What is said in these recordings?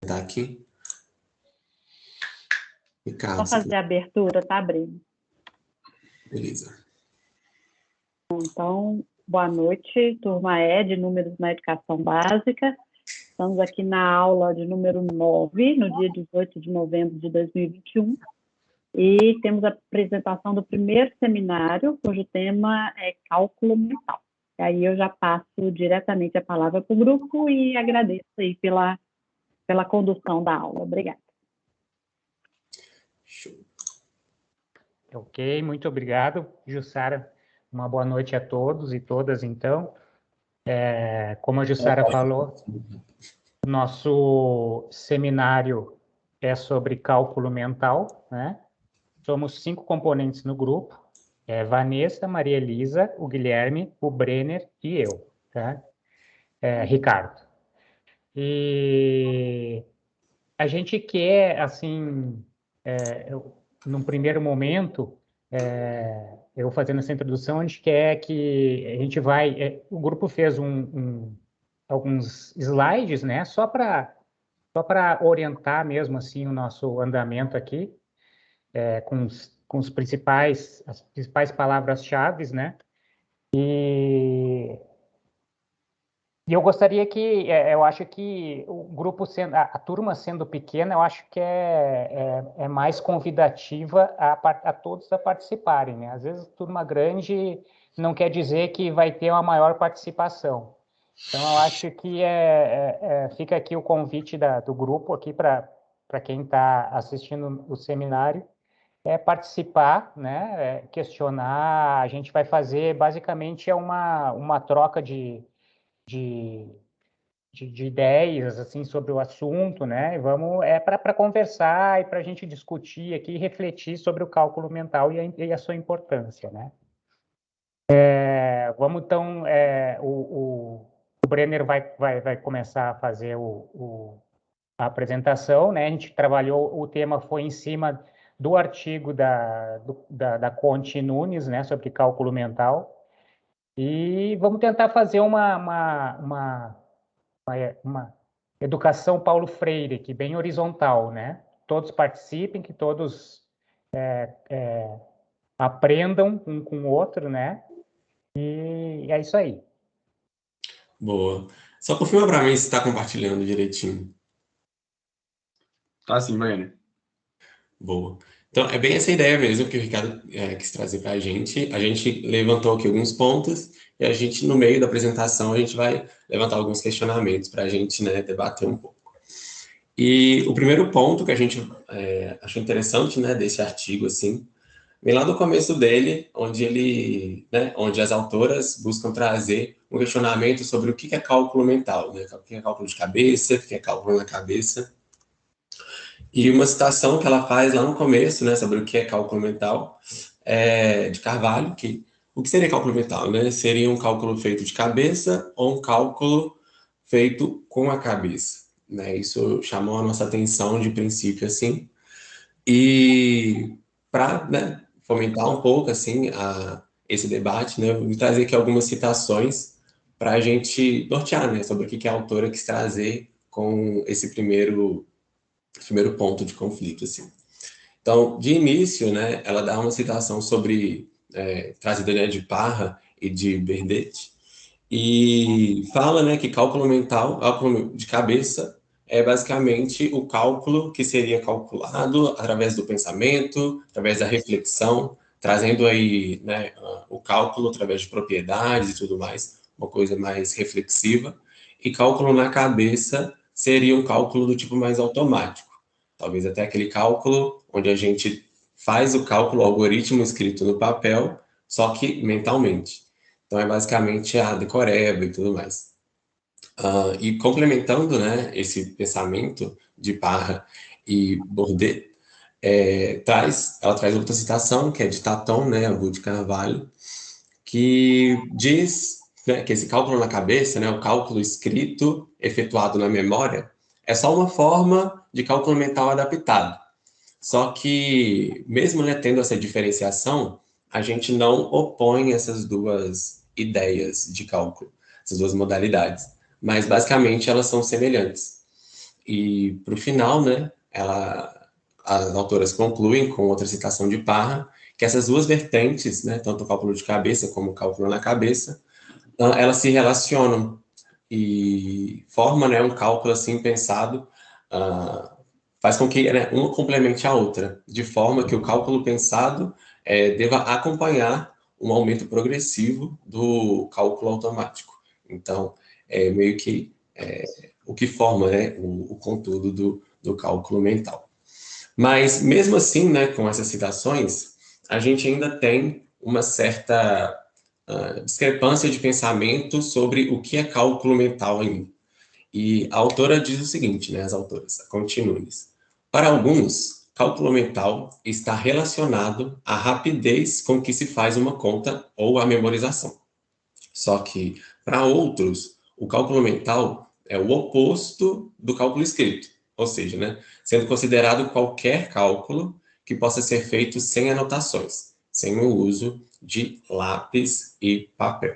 Tá aqui. Ricardo, Vou fazer a abertura, tá, Breno? Beleza. Então, boa noite, turma E de Números na Educação Básica. Estamos aqui na aula de número 9, no dia 18 de novembro de 2021. E temos a apresentação do primeiro seminário, cujo tema é cálculo mental. E aí eu já passo diretamente a palavra para o grupo e agradeço aí pela condução da aula. Obrigada. Show. Ok, muito obrigado, Jussara. Uma boa noite a todos e todas, então. Como a Jussara falou, nosso seminário é sobre cálculo mental, né? Somos 5 componentes no grupo, Vanessa, Maria Elisa, o Guilherme, o Brenner e eu, tá? Ricardo. E a gente quer, assim, num primeiro momento, eu fazendo essa introdução, a gente quer que a gente vai... o grupo fez alguns slides, né? Só para orientar mesmo, assim, o nosso andamento aqui, com as principais palavras-chave, né? E eu gostaria que, eu acho que o grupo sendo, a turma sendo pequena, eu acho que é mais convidativa a todos a participarem, né? Às vezes, turma grande não quer dizer que vai ter uma maior participação. Então, eu acho que fica aqui o convite do grupo aqui para quem está assistindo o seminário, participar, né? Questionar. A gente vai fazer, basicamente, uma troca de ideias assim sobre o assunto, né? E vamos para conversar e para a gente discutir aqui e refletir sobre o cálculo mental e a sua importância, né? Vamos então, o Brenner vai começar a fazer a apresentação, né? A gente trabalhou, o tema foi em cima do artigo da Conte Nunes, né? Sobre cálculo mental. E vamos tentar fazer uma educação Paulo Freire, aqui, bem horizontal, né? Todos participem, que todos aprendam um com o outro, né? E é isso aí. Boa. Só confirma para mim se está compartilhando direitinho. Tá sim, Mariana. Boa. Então, é bem essa ideia mesmo que o Ricardo quis trazer para a gente. A gente levantou aqui alguns pontos e a gente, no meio da apresentação, a gente vai levantar alguns questionamentos para a gente, né, debater um pouco. E o primeiro ponto que a gente achou interessante, né, desse artigo, assim, vem lá do começo dele, onde as autoras buscam trazer um questionamento sobre o que é cálculo mental, né? O que é cálculo de cabeça, o que é cálculo na cabeça. E uma citação que ela faz lá no começo, né, sobre o que é cálculo mental, de Carvalho, que o que seria cálculo mental, né? Seria um cálculo feito de cabeça ou um cálculo feito com a cabeça, né? Isso chamou a nossa atenção de princípio, assim. E para, né, fomentar um pouco, assim, esse debate, né, eu vou trazer aqui algumas citações para a gente nortear, né, sobre o que a autora quis trazer com esse primeiro ponto de conflito, assim. Então, de início, né, ela dá uma citação sobre, trazida, né, de Parra e de Berdete, e fala, né, que cálculo mental, cálculo de cabeça, é basicamente o cálculo que seria calculado através do pensamento, através da reflexão, trazendo aí, né, o cálculo através de propriedades e tudo mais, uma coisa mais reflexiva. E cálculo na cabeça seria um cálculo do tipo mais automático. Talvez até aquele cálculo onde a gente faz o cálculo, o algoritmo escrito no papel, só que mentalmente. Então, é basicamente a decoreba e tudo mais. E complementando, né, esse pensamento de Parra e Bourdieu, ela traz outra citação, que é de Taton, né, Abu de Carvalho, que diz, né, que esse cálculo na cabeça, né, o cálculo escrito, efetuado na memória, é só uma forma de cálculo mental adaptado. Só que, mesmo, né, tendo essa diferenciação, a gente não opõe essas duas ideias de cálculo, essas duas modalidades, mas basicamente elas são semelhantes. E para o final, né, as autoras concluem com outra citação de Parra, que essas duas vertentes, né, tanto o cálculo de cabeça como o cálculo na cabeça, elas se relacionam e formam, né, um cálculo assim pensado, faz com que, né, uma complemente a outra, de forma que o cálculo pensado deva acompanhar um aumento progressivo do cálculo automático. Então, é meio que o que forma, né, o conteúdo do cálculo mental. Mas, mesmo assim, né, com essas citações, a gente ainda tem uma certa discrepância de pensamento sobre o que é cálculo mental ainda. E a autora diz o seguinte, né, as autoras, a Conti Nunes. Para alguns, cálculo mental está relacionado à rapidez com que se faz uma conta ou a memorização. Só que, para outros, o cálculo mental é o oposto do cálculo escrito, ou seja, né, sendo considerado qualquer cálculo que possa ser feito sem anotações, sem o uso de lápis e papel.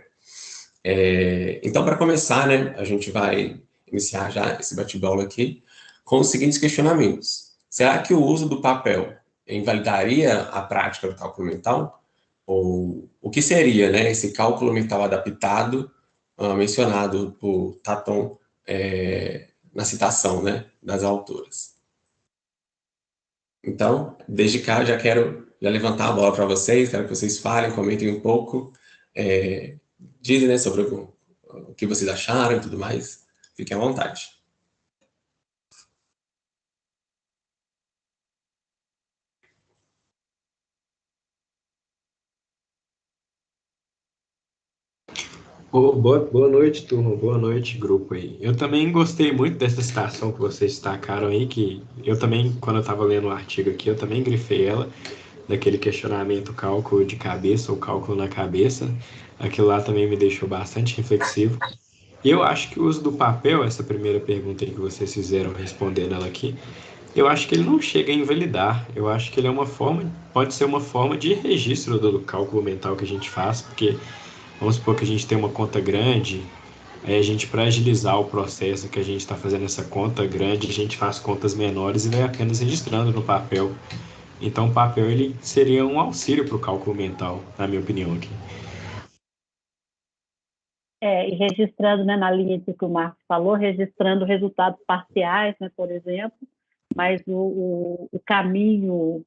Então, para começar, né, a gente vai iniciar já esse bate-bola aqui com os seguintes questionamentos. Será que o uso do papel invalidaria a prática do cálculo mental? Ou o que seria, né, esse cálculo mental adaptado mencionado por Taton na citação, né, das autoras? Então, desde cá, já quero levantar a bola para vocês, quero que vocês falem, comentem um pouco, dizem, né, sobre o que vocês acharam e tudo mais. Fiquem à vontade. Boa noite, turma. Boa noite, grupo aí. Eu também gostei muito dessa citação que vocês destacaram aí, que eu também, quando eu estava lendo o artigo aqui, eu também grifei ela, daquele questionamento cálculo de cabeça ou cálculo na cabeça. Aquilo lá também me deixou bastante reflexivo. E eu acho que o uso do papel, essa primeira pergunta aí que vocês fizeram respondendo ela aqui, eu acho que ele não chega a invalidar. Eu acho que ele é uma forma, pode ser uma forma de registro do cálculo mental que a gente faz, porque vamos supor que a gente tem uma conta grande, aí a gente, para agilizar o processo que a gente está fazendo essa conta grande, a gente faz contas menores e vai apenas registrando no papel. Então, o papel ele seria um auxílio para o cálculo mental, na minha opinião aqui. E registrando, né, na linha do que o Marcos falou, registrando resultados parciais, né, por exemplo, mas o caminho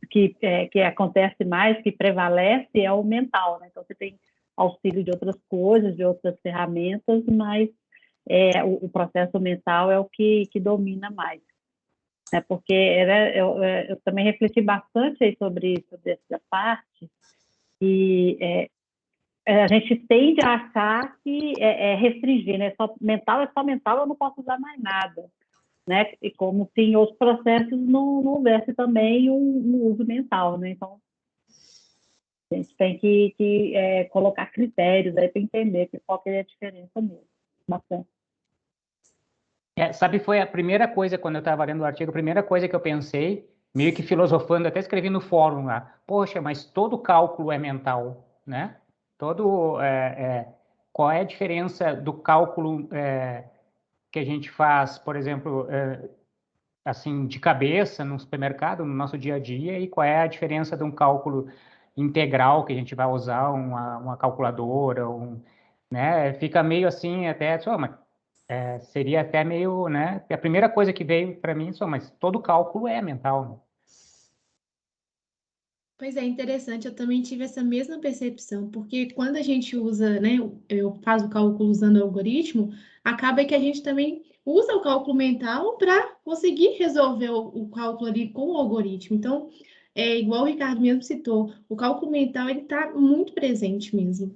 que acontece mais, que prevalece, é o mental, né? Então, você tem auxílio de outras coisas, de outras ferramentas, mas o processo mental é o que domina mais. Né? Porque eu também refleti bastante aí sobre essa parte, e a gente tende a achar que restringir, né? Mental é só mental, eu não posso usar mais nada. Né? E como se em outros processos não houvesse também um uso mental, né? Então, a gente tem que colocar critérios aí para entender qual que é a diferença mesmo. Bastante. Sabe, foi a primeira coisa, quando eu estava lendo o artigo, a primeira coisa que eu pensei, meio que filosofando, até escrevi no fórum lá, poxa, mas todo cálculo é mental, né? Qual é a diferença do cálculo que a gente faz, por exemplo, assim, de cabeça no supermercado, no nosso dia a dia, e qual é a diferença de um cálculo integral que a gente vai usar, uma calculadora, né? Fica meio assim, até, mas seria até meio, né? A primeira coisa que veio para mim, mas todo cálculo é mental, né? Pois é, interessante, eu também tive essa mesma percepção, porque quando a gente usa, né, eu faço o cálculo usando o algoritmo, acaba que a gente também usa o cálculo mental para conseguir resolver o cálculo ali com o algoritmo. Então, igual o Ricardo mesmo citou, o cálculo mental ele está muito presente mesmo.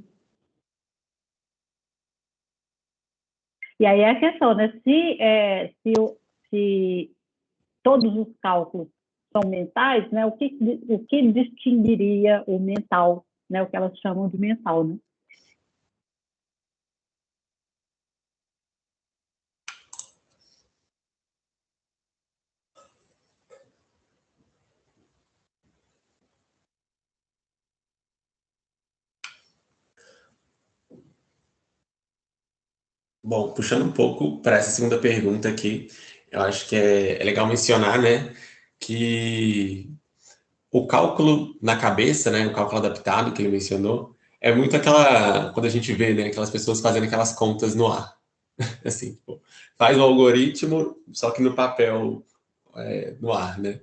E aí é a questão, né? Se todos os cálculos são mentais, né? O que distinguiria o mental, né? O que elas chamam de mental, né? Bom, puxando um pouco para essa segunda pergunta aqui, eu acho que é legal mencionar, né, que o cálculo na cabeça, né, o cálculo adaptado que ele mencionou, é muito aquela, quando a gente vê, né, aquelas pessoas fazendo aquelas contas no ar, assim, tipo, faz o algoritmo, só que no papel, no ar, né?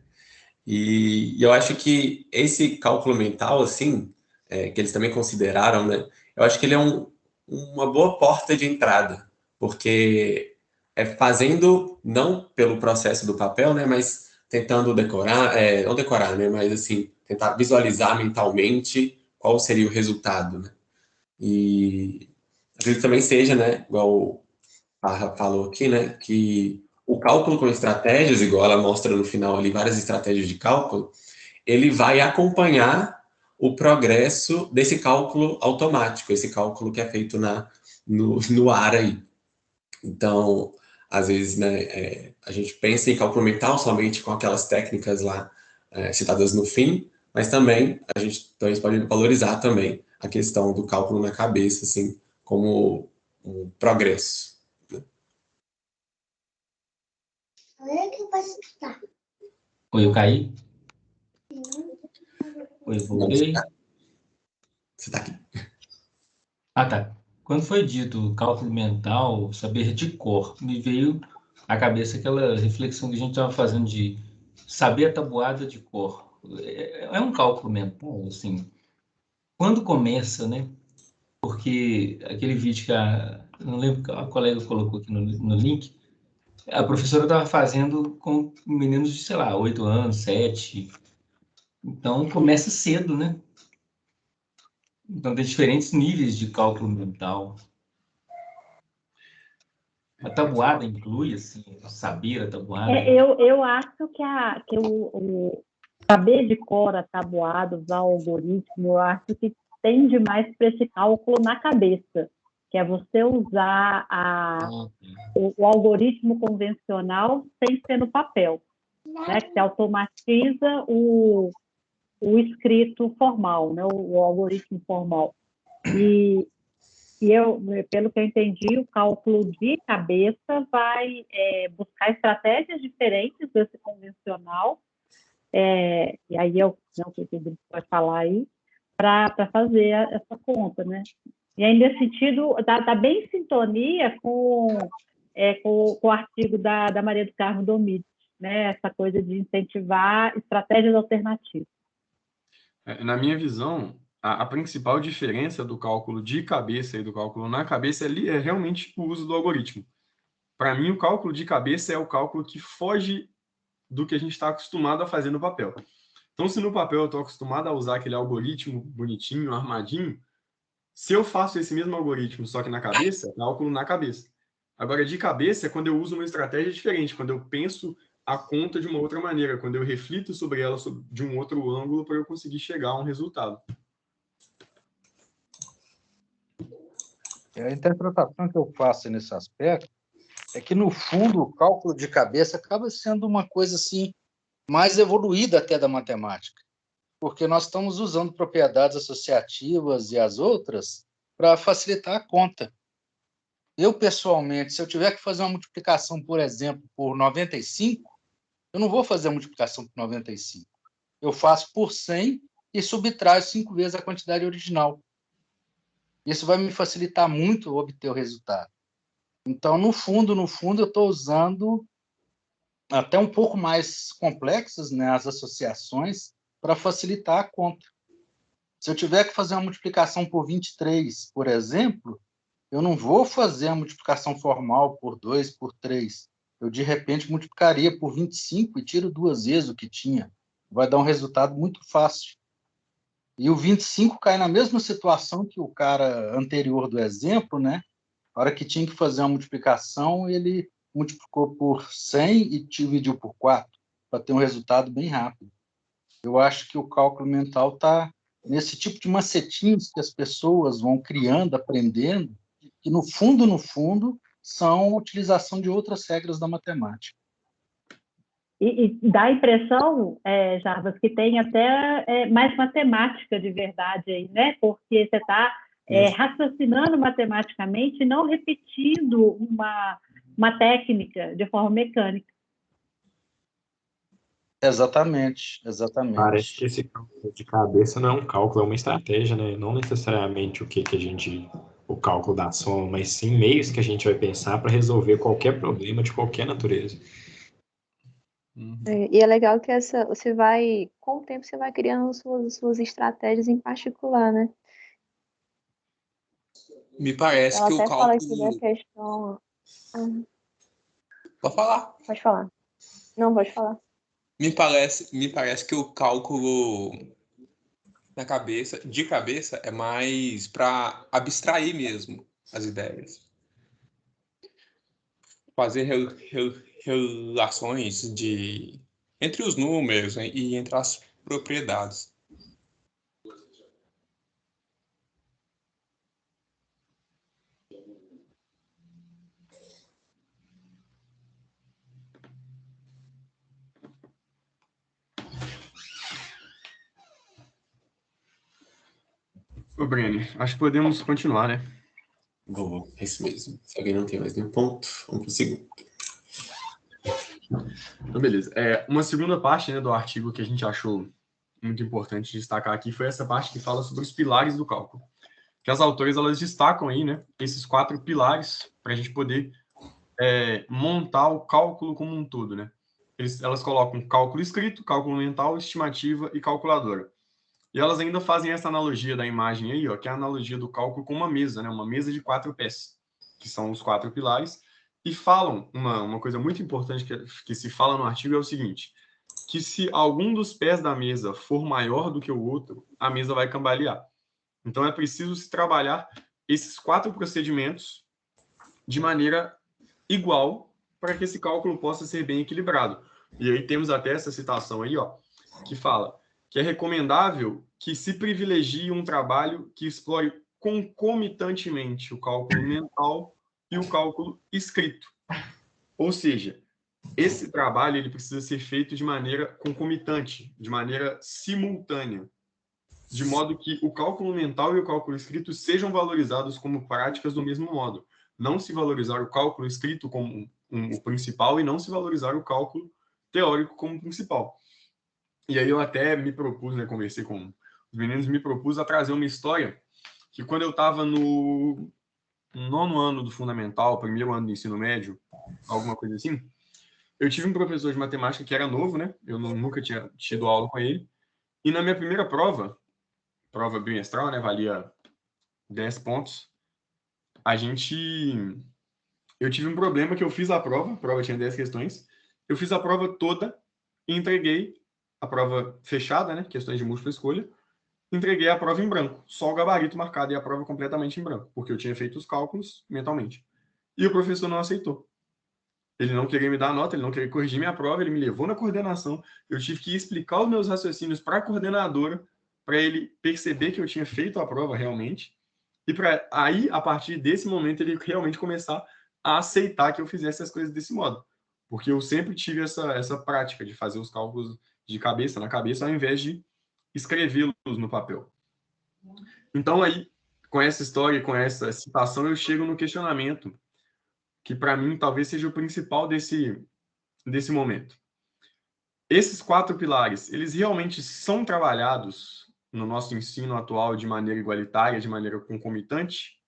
E eu acho que esse cálculo mental, assim, que eles também consideraram, né? Eu acho que ele é uma boa porta de entrada, porque é fazendo, não pelo processo do papel, né? Mas tentando decorar, não decorar, né? Mas, assim, tentar visualizar mentalmente qual seria o resultado, né? E acredito que também seja, né? Igual o Parra falou aqui, né? Que o cálculo com estratégias, igual ela mostra no final ali, várias estratégias de cálculo, ele vai acompanhar o progresso desse cálculo automático, esse cálculo que é feito no ar aí. Então, às vezes, né, a gente pensa em cálculo mental somente com aquelas técnicas lá citadas no fim, mas também a gente pode valorizar também a questão do cálculo na cabeça, assim, como um progresso. Oi, eu caí? Oi, Não, voltei? você tá aqui. Ah, tá. Quando foi dito cálculo mental, saber de cor, me veio à cabeça aquela reflexão que a gente estava fazendo de saber a tabuada de cor. É um cálculo mental, assim. Quando começa, né? Porque aquele vídeo que não lembro que a colega colocou aqui no link, a professora estava fazendo com meninos de, sei lá, 8 anos, 7. Então, começa cedo, né? Então, tem diferentes níveis de cálculo mental. A tabuada inclui, assim, saber a tabuada? Eu acho que o saber de cor a tabuada, usar o algoritmo, eu acho que tende mais para esse cálculo na cabeça, que é você usar o algoritmo convencional sem ser no papel, né? Que se automatiza o escrito formal, né? O algoritmo formal. E pelo que eu entendi, o cálculo de cabeça vai buscar estratégias diferentes desse convencional, e aí não sei se ele pode falar aí, para fazer essa conta, né? E aí, nesse sentido, está bem em sintonia com o artigo da Maria do Carmo Domit, né? Essa coisa de incentivar estratégias alternativas. Na minha visão, a principal diferença do cálculo de cabeça e do cálculo na cabeça é realmente o uso do algoritmo. Para mim, o cálculo de cabeça é o cálculo que foge do que a gente está acostumado a fazer no papel. Então, se no papel eu estou acostumado a usar aquele algoritmo bonitinho, armadinho, se eu faço esse mesmo algoritmo, só que na cabeça, é cálculo na cabeça. Agora, de cabeça é quando eu uso uma estratégia diferente, quando eu penso a conta de uma outra maneira, quando eu reflito sobre ela de um outro ângulo para eu conseguir chegar a um resultado. A interpretação que eu faço nesse aspecto é que, no fundo, o cálculo de cabeça acaba sendo uma coisa assim mais evoluída até da matemática, porque nós estamos usando propriedades associativas e as outras para facilitar a conta. Eu, pessoalmente, se eu tiver que fazer uma multiplicação, por exemplo, por 95, eu não vou fazer a multiplicação por 95. Eu faço por 100 e subtraio 5 vezes a quantidade original. Isso vai me facilitar muito obter o resultado. Então, no fundo, eu estou usando até um pouco mais complexas, né, as associações para facilitar a conta. Se eu tiver que fazer uma multiplicação por 23, por exemplo, eu não vou fazer a multiplicação formal por 2, por 3. Eu, de repente, multiplicaria por 25 e tiro 2 vezes o que tinha. Vai dar um resultado muito fácil. E o 25 cai na mesma situação que o cara anterior do exemplo, né? Na hora que tinha que fazer uma multiplicação, ele multiplicou por 100 e dividiu por 4, para ter um resultado bem rápido. Eu acho que o cálculo mental está nesse tipo de macetinhos que as pessoas vão criando, aprendendo, que no fundo, são a utilização de outras regras da matemática. E dá a impressão, Jarbas, que tem até mais matemática de verdade aí, né? Porque você está raciocinando matematicamente e não repetindo uma técnica de forma mecânica. Exatamente. Parece que esse cálculo de cabeça não é um cálculo, é uma estratégia, né? Não necessariamente o cálculo da soma, mas sim meios que a gente vai pensar para resolver qualquer problema de qualquer natureza. E é legal que com o tempo, você vai criando suas estratégias em particular, né? Me parece Ela que o até fala aqui da cálculo... questão. Pode falar. Pode falar. Não, pode falar. Me parece que o cálculo de cabeça é mais para abstrair mesmo as ideias. Fazer relações entre os números, né, e entre as propriedades. Ô, Breno, acho que podemos continuar, né? Boa, é isso mesmo. Se alguém não tem mais nenhum ponto, vamos para o segundo. Então, beleza. Uma segunda parte, né, do artigo que a gente achou muito importante destacar aqui foi essa parte que fala sobre os pilares do cálculo. Que as autoras, elas destacam aí, né, esses 4 pilares para a gente poder montar o cálculo como um todo, né? Elas colocam cálculo escrito, cálculo mental, estimativa e calculadora. E elas ainda fazem essa analogia da imagem aí, ó, que é a analogia do cálculo com uma mesa, né? Uma mesa de 4 pés, que são os 4 pilares. E falam, uma coisa muito importante que se fala no artigo é o seguinte, que se algum dos pés da mesa for maior do que o outro, a mesa vai cambalear. Então, é preciso se trabalhar esses 4 procedimentos de maneira igual para que esse cálculo possa ser bem equilibrado. E aí temos até essa citação aí, ó, que fala que é recomendável que se privilegie um trabalho que explore concomitantemente o cálculo mental e o cálculo escrito. Ou seja, esse trabalho ele precisa ser feito de maneira concomitante, de maneira simultânea, de modo que o cálculo mental e o cálculo escrito sejam valorizados como práticas do mesmo modo. Não se valorizar o cálculo escrito como o principal e não se valorizar o cálculo teórico como principal. E aí eu até me propus, né, conversei com os meninos, me propus a trazer uma história que quando eu estava no 9º ano do fundamental, 1º ano do ensino médio, alguma coisa assim, eu tive um professor de matemática que era novo, né? Eu nunca tinha tido aula com ele. E na minha primeira prova bimestral, né, valia 10 pontos, eu tive um problema que eu fiz a prova tinha 10 questões, eu fiz a prova toda e entreguei a prova fechada, né, questões de múltipla escolha, entreguei a prova em branco, só o gabarito marcado e a prova completamente em branco, porque eu tinha feito os cálculos mentalmente. E o professor não aceitou. Ele não queria me dar nota, ele não queria corrigir minha prova, ele me levou na coordenação, eu tive que explicar os meus raciocínios para a coordenadora, para ele perceber que eu tinha feito a prova realmente, e para aí, a partir desse momento, ele realmente começar a aceitar que eu fizesse as coisas desse modo. Porque eu sempre tive essa prática de fazer os cálculos de cabeça, na cabeça, ao invés de escrevê-los no papel. Então, aí, com essa história, com essa citação, eu chego no questionamento, que para mim talvez seja o principal desse momento. Esses 4 pilares, eles realmente são trabalhados no nosso ensino atual de maneira igualitária, de maneira concomitante?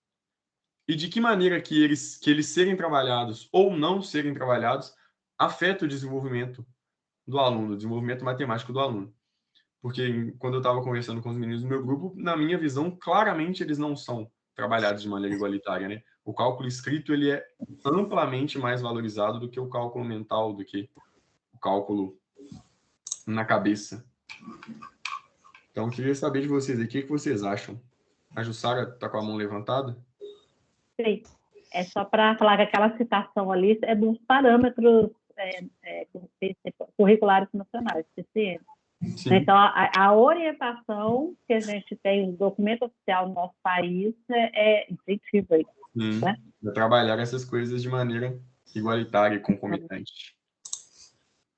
E de que maneira que eles serem trabalhados ou não serem trabalhados afeta o desenvolvimento do aluno, o desenvolvimento matemático do aluno? Porque quando eu estava conversando com os meninos do meu grupo, na minha visão, claramente eles não são trabalhados de maneira igualitária, né? O cálculo escrito ele é amplamente mais valorizado do que o cálculo mental, do que o cálculo na cabeça. Então, eu queria saber de vocês aí, o que vocês acham? A Jussara está com a mão levantada? Sim. É só para falar que aquela citação ali é dos parâmetros curriculares nacionais, PCN. Sim. Então, a orientação que a gente tem no documento oficial do nosso país é incentiva isso. Né? Para trabalhar essas coisas de maneira igualitária e concomitante.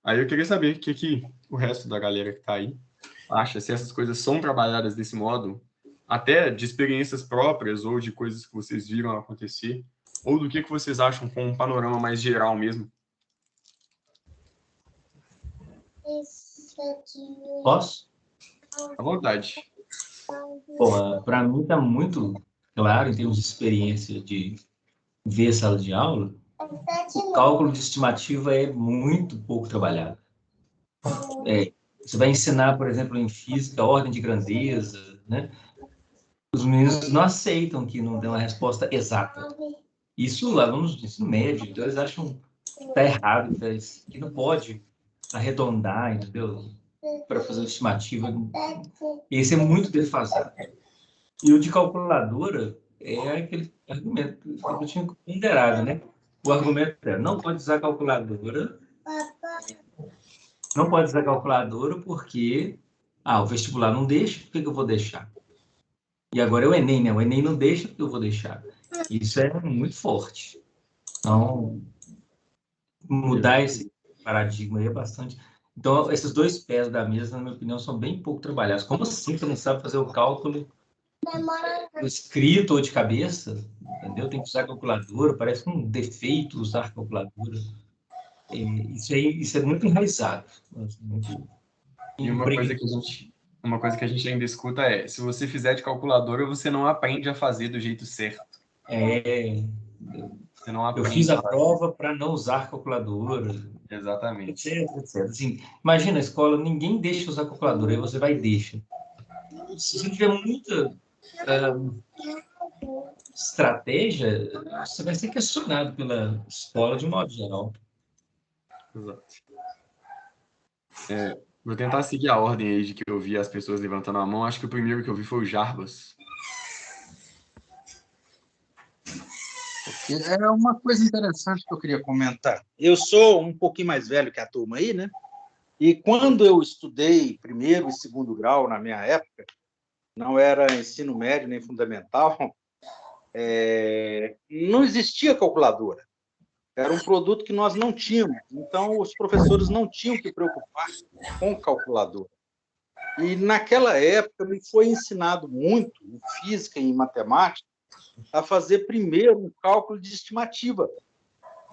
Aí eu queria saber o que o resto da galera que está aí acha, se essas coisas são trabalhadas desse modo, até de experiências próprias ou de coisas que vocês viram acontecer, ou do que vocês acham com um panorama mais geral mesmo. Posso? À vontade. Bom, para mim está muito claro, em termos de experiência de ver sala de aula, o cálculo de estimativa é muito pouco trabalhado. Você vai ensinar, por exemplo, em física, ordem de grandeza, né? Os meninos não aceitam que não dê uma resposta exata. Isso, alunos de ensino médio, então eles acham que está errado, que não pode arredondar, entendeu? Para fazer uma estimativa. Esse é muito defasado. E o de calculadora é aquele argumento que eu tinha ponderado, né? O argumento é, não pode usar calculadora porque o vestibular não deixa, por que eu vou deixar? E agora é o Enem, né? O Enem não deixa, por que eu vou deixar? Isso é muito forte. Então, mudar esse paradigma aí é bastante... Então, esses dois pés da mesa, na minha opinião, são bem pouco trabalhados. Como assim você não sabe fazer o cálculo escrito ou de cabeça? Entendeu? Tem que usar calculadora, parece um defeito usar calculadora. Isso é muito enraizado. E uma coisa que a gente ainda escuta é, se você fizer de calculadora, você não aprende a fazer do jeito certo. Você não aprende. Eu fiz a prova para não usar calculadora. Exatamente. Etc. Assim, imagina a escola, ninguém deixa usar calculadora, aí você vai e deixa. Se você tiver muita estratégia, você vai ser questionado pela escola de modo geral. Exato. Vou tentar seguir a ordem aí de que eu vi as pessoas levantando a mão. Acho que o primeiro que eu vi foi o Jarbas. É uma coisa interessante que eu queria comentar. Eu sou um pouquinho mais velho que a turma aí, né? E quando eu estudei primeiro e segundo grau, na minha época, não era ensino médio nem fundamental, não existia calculadora. Era um produto que nós não tínhamos. Então, os professores não tinham que preocupar com calculadora. E, naquela época, me foi ensinado muito, em física e em matemática, a fazer primeiro um cálculo de estimativa.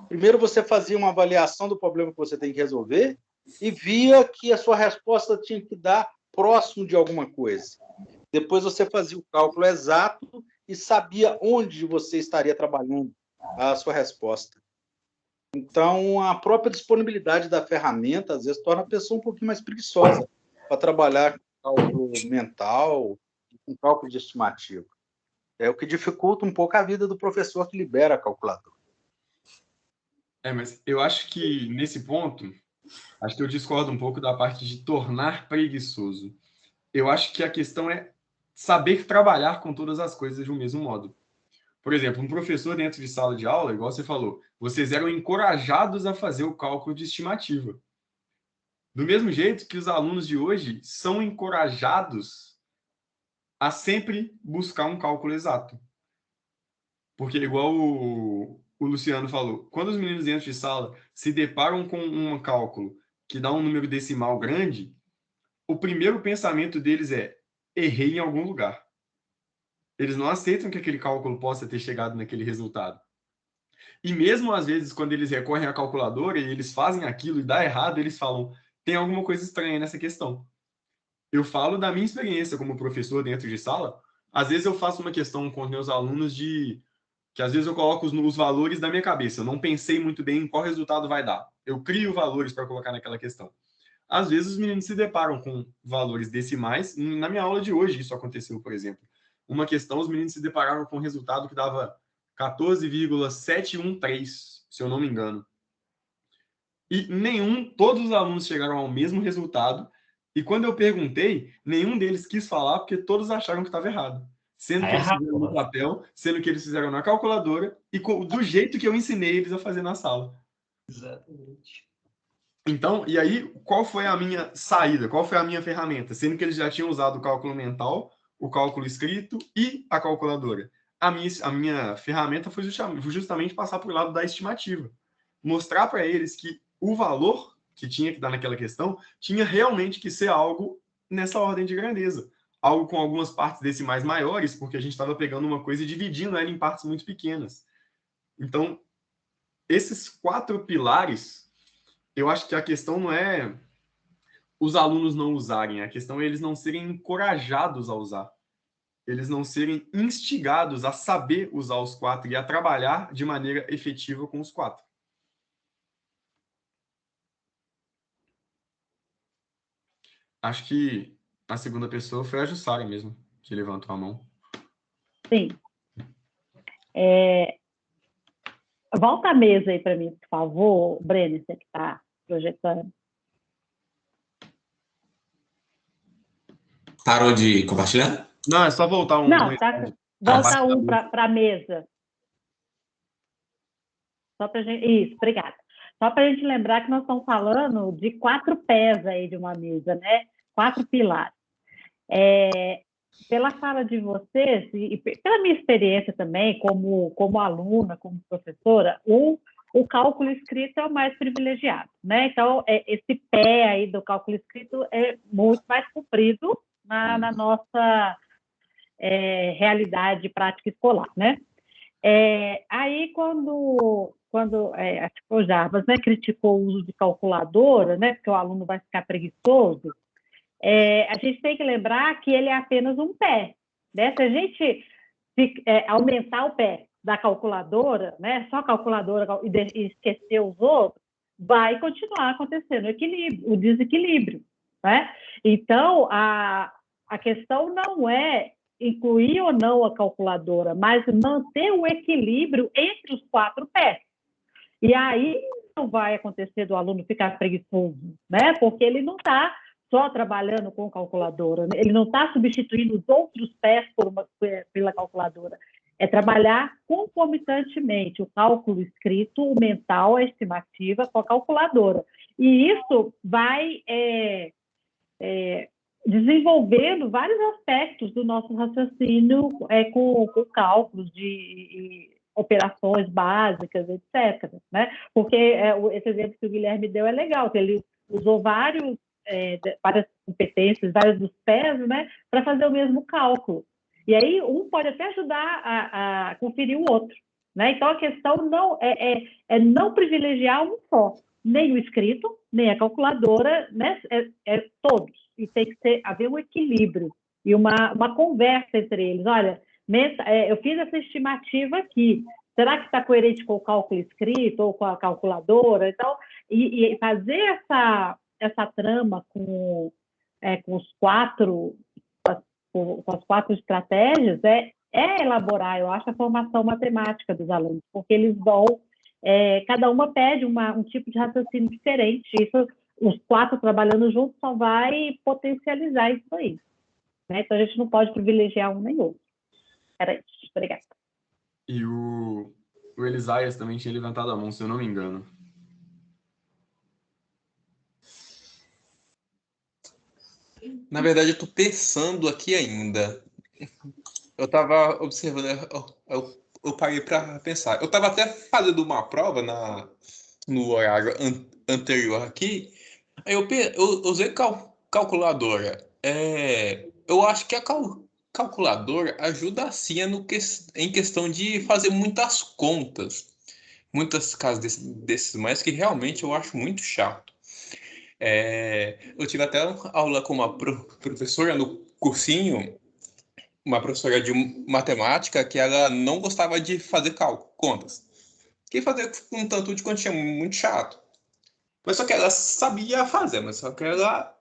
Primeiro você fazia uma avaliação do problema que você tem que resolver e via que a sua resposta tinha que dar próximo de alguma coisa. Depois você fazia o cálculo exato e sabia onde você estaria trabalhando a sua resposta. Então, a própria disponibilidade da ferramenta, às vezes, torna a pessoa um pouquinho mais preguiçosa para trabalhar com cálculo mental e com cálculo de estimativa. É o que dificulta um pouco a vida do professor que libera a calculadora. Mas eu acho que, nesse ponto, acho que eu discordo um pouco da parte de tornar preguiçoso. Eu acho que a questão é saber trabalhar com todas as coisas de um mesmo modo. Por exemplo, um professor dentro de sala de aula, igual você falou, vocês eram encorajados a fazer o cálculo de estimativa. Do mesmo jeito que os alunos de hoje são encorajados a sempre buscar um cálculo exato. Porque, igual o Luciano falou, quando os meninos dentro de sala se deparam com um cálculo que dá um número decimal grande, o primeiro pensamento deles é: errei em algum lugar. Eles não aceitam que aquele cálculo possa ter chegado naquele resultado. E mesmo às vezes, quando eles recorrem à calculadora e eles fazem aquilo e dá errado, eles falam: tem alguma coisa estranha nessa questão. Eu falo da minha experiência como professor dentro de sala. Às vezes eu faço uma questão com os meus alunos que às vezes eu coloco os valores da minha cabeça. Eu não pensei muito bem em qual resultado vai dar. Eu crio valores para colocar naquela questão. Às vezes os meninos se deparam com valores decimais. Na minha aula de hoje isso aconteceu, por exemplo. Uma questão, os meninos se depararam com um resultado que dava 14,713, se eu não me engano. E todos os alunos chegaram ao mesmo resultado. E quando eu perguntei, nenhum deles quis falar porque todos acharam que estava errado. Sendo que eles fizeram no papel, sendo que eles fizeram na calculadora e do jeito que eu ensinei eles a fazer na sala. Exatamente. Então, e aí, qual foi a minha saída? Qual foi a minha ferramenta? Sendo que eles já tinham usado o cálculo mental, o cálculo escrito e a calculadora. A minha ferramenta foi justamente passar para o lado da estimativa. Mostrar para eles que o valor que tinha que dar naquela questão tinha realmente que ser algo nessa ordem de grandeza. algo com algumas partes decimais maiores, porque a gente estava pegando uma coisa e dividindo ela em partes muito pequenas. Então, esses 4 pilares, eu acho que a questão não é os alunos não usarem, a questão é eles não serem encorajados a usar. Eles não serem instigados a saber usar os 4 e a trabalhar de maneira efetiva com os 4. Acho que a segunda pessoa foi a Jussara mesmo, que levantou a mão. Sim. Volta a mesa aí para mim, por favor, Breno, você que está projetando. Parou de compartilhar? Não, é só voltar um. Não, volta um para a mesa. Só para gente. Isso, obrigada. Só para a gente lembrar que nós estamos falando de 4 pés aí de uma mesa, né? 4 pilares. Pela fala de vocês, e pela minha experiência também, como aluna, como professora, o cálculo escrito é o mais privilegiado, né? Então, esse pé aí do cálculo escrito é muito mais comprido na nossa realidade prática escolar, né? Aí, quando o Jarbas, né, criticou o uso de calculadora, né, porque o aluno vai ficar preguiçoso, a gente tem que lembrar que ele é apenas um pé, né? Se a gente aumentar o pé da calculadora, né, só a calculadora e esquecer os outros, vai continuar acontecendo o desequilíbrio, né? Então, a questão não é incluir ou não a calculadora, mas manter o equilíbrio entre os 4 pés. E aí não vai acontecer do aluno ficar preguiçoso, né? Porque ele não está só trabalhando com calculadora, ele não está substituindo os outros pés pela calculadora. É trabalhar concomitantemente o cálculo escrito, o mental, a estimativa com a calculadora. E isso vai desenvolvendo vários aspectos do nosso raciocínio com cálculos de operações básicas, etc. Né? Porque esse exemplo que o Guilherme deu é legal, que ele usou várias competências, vários dos pés, né, para fazer o mesmo cálculo. E aí um pode até ajudar a conferir o outro. Né? Então, a questão não é não privilegiar um só, nem o escrito, nem a calculadora, né? Todos. E tem que haver um equilíbrio e uma conversa entre eles. Olha, eu fiz essa estimativa aqui, será que está coerente com o cálculo escrito ou com a calculadora? Então, e fazer essa trama com os 4, com as 4 estratégias é elaborar, eu acho, a formação matemática dos alunos, porque eles vão, cada uma pede um tipo de raciocínio diferente, isso, os 4 trabalhando juntos só vai potencializar isso aí. Né? Então, a gente não pode privilegiar um nem outro. Era isso, obrigada. E o Elisaias também tinha levantado a mão, se eu não me engano. Na verdade, eu estou pensando aqui ainda. Eu estava observando, eu parei para pensar. Eu estava até fazendo uma prova no horário anterior aqui. Aí eu usei calculadora. Eu acho que a calculadora ajuda assim em questão de fazer muitas contas. Muitas casos desses mais que realmente eu acho muito chato. Eu tive até aula com uma professora no cursinho, uma professora de matemática, que ela não gostava de fazer contas. Que fazer um tanto de quantia muito chato. Mas só que ela sabia fazer, mas só que ela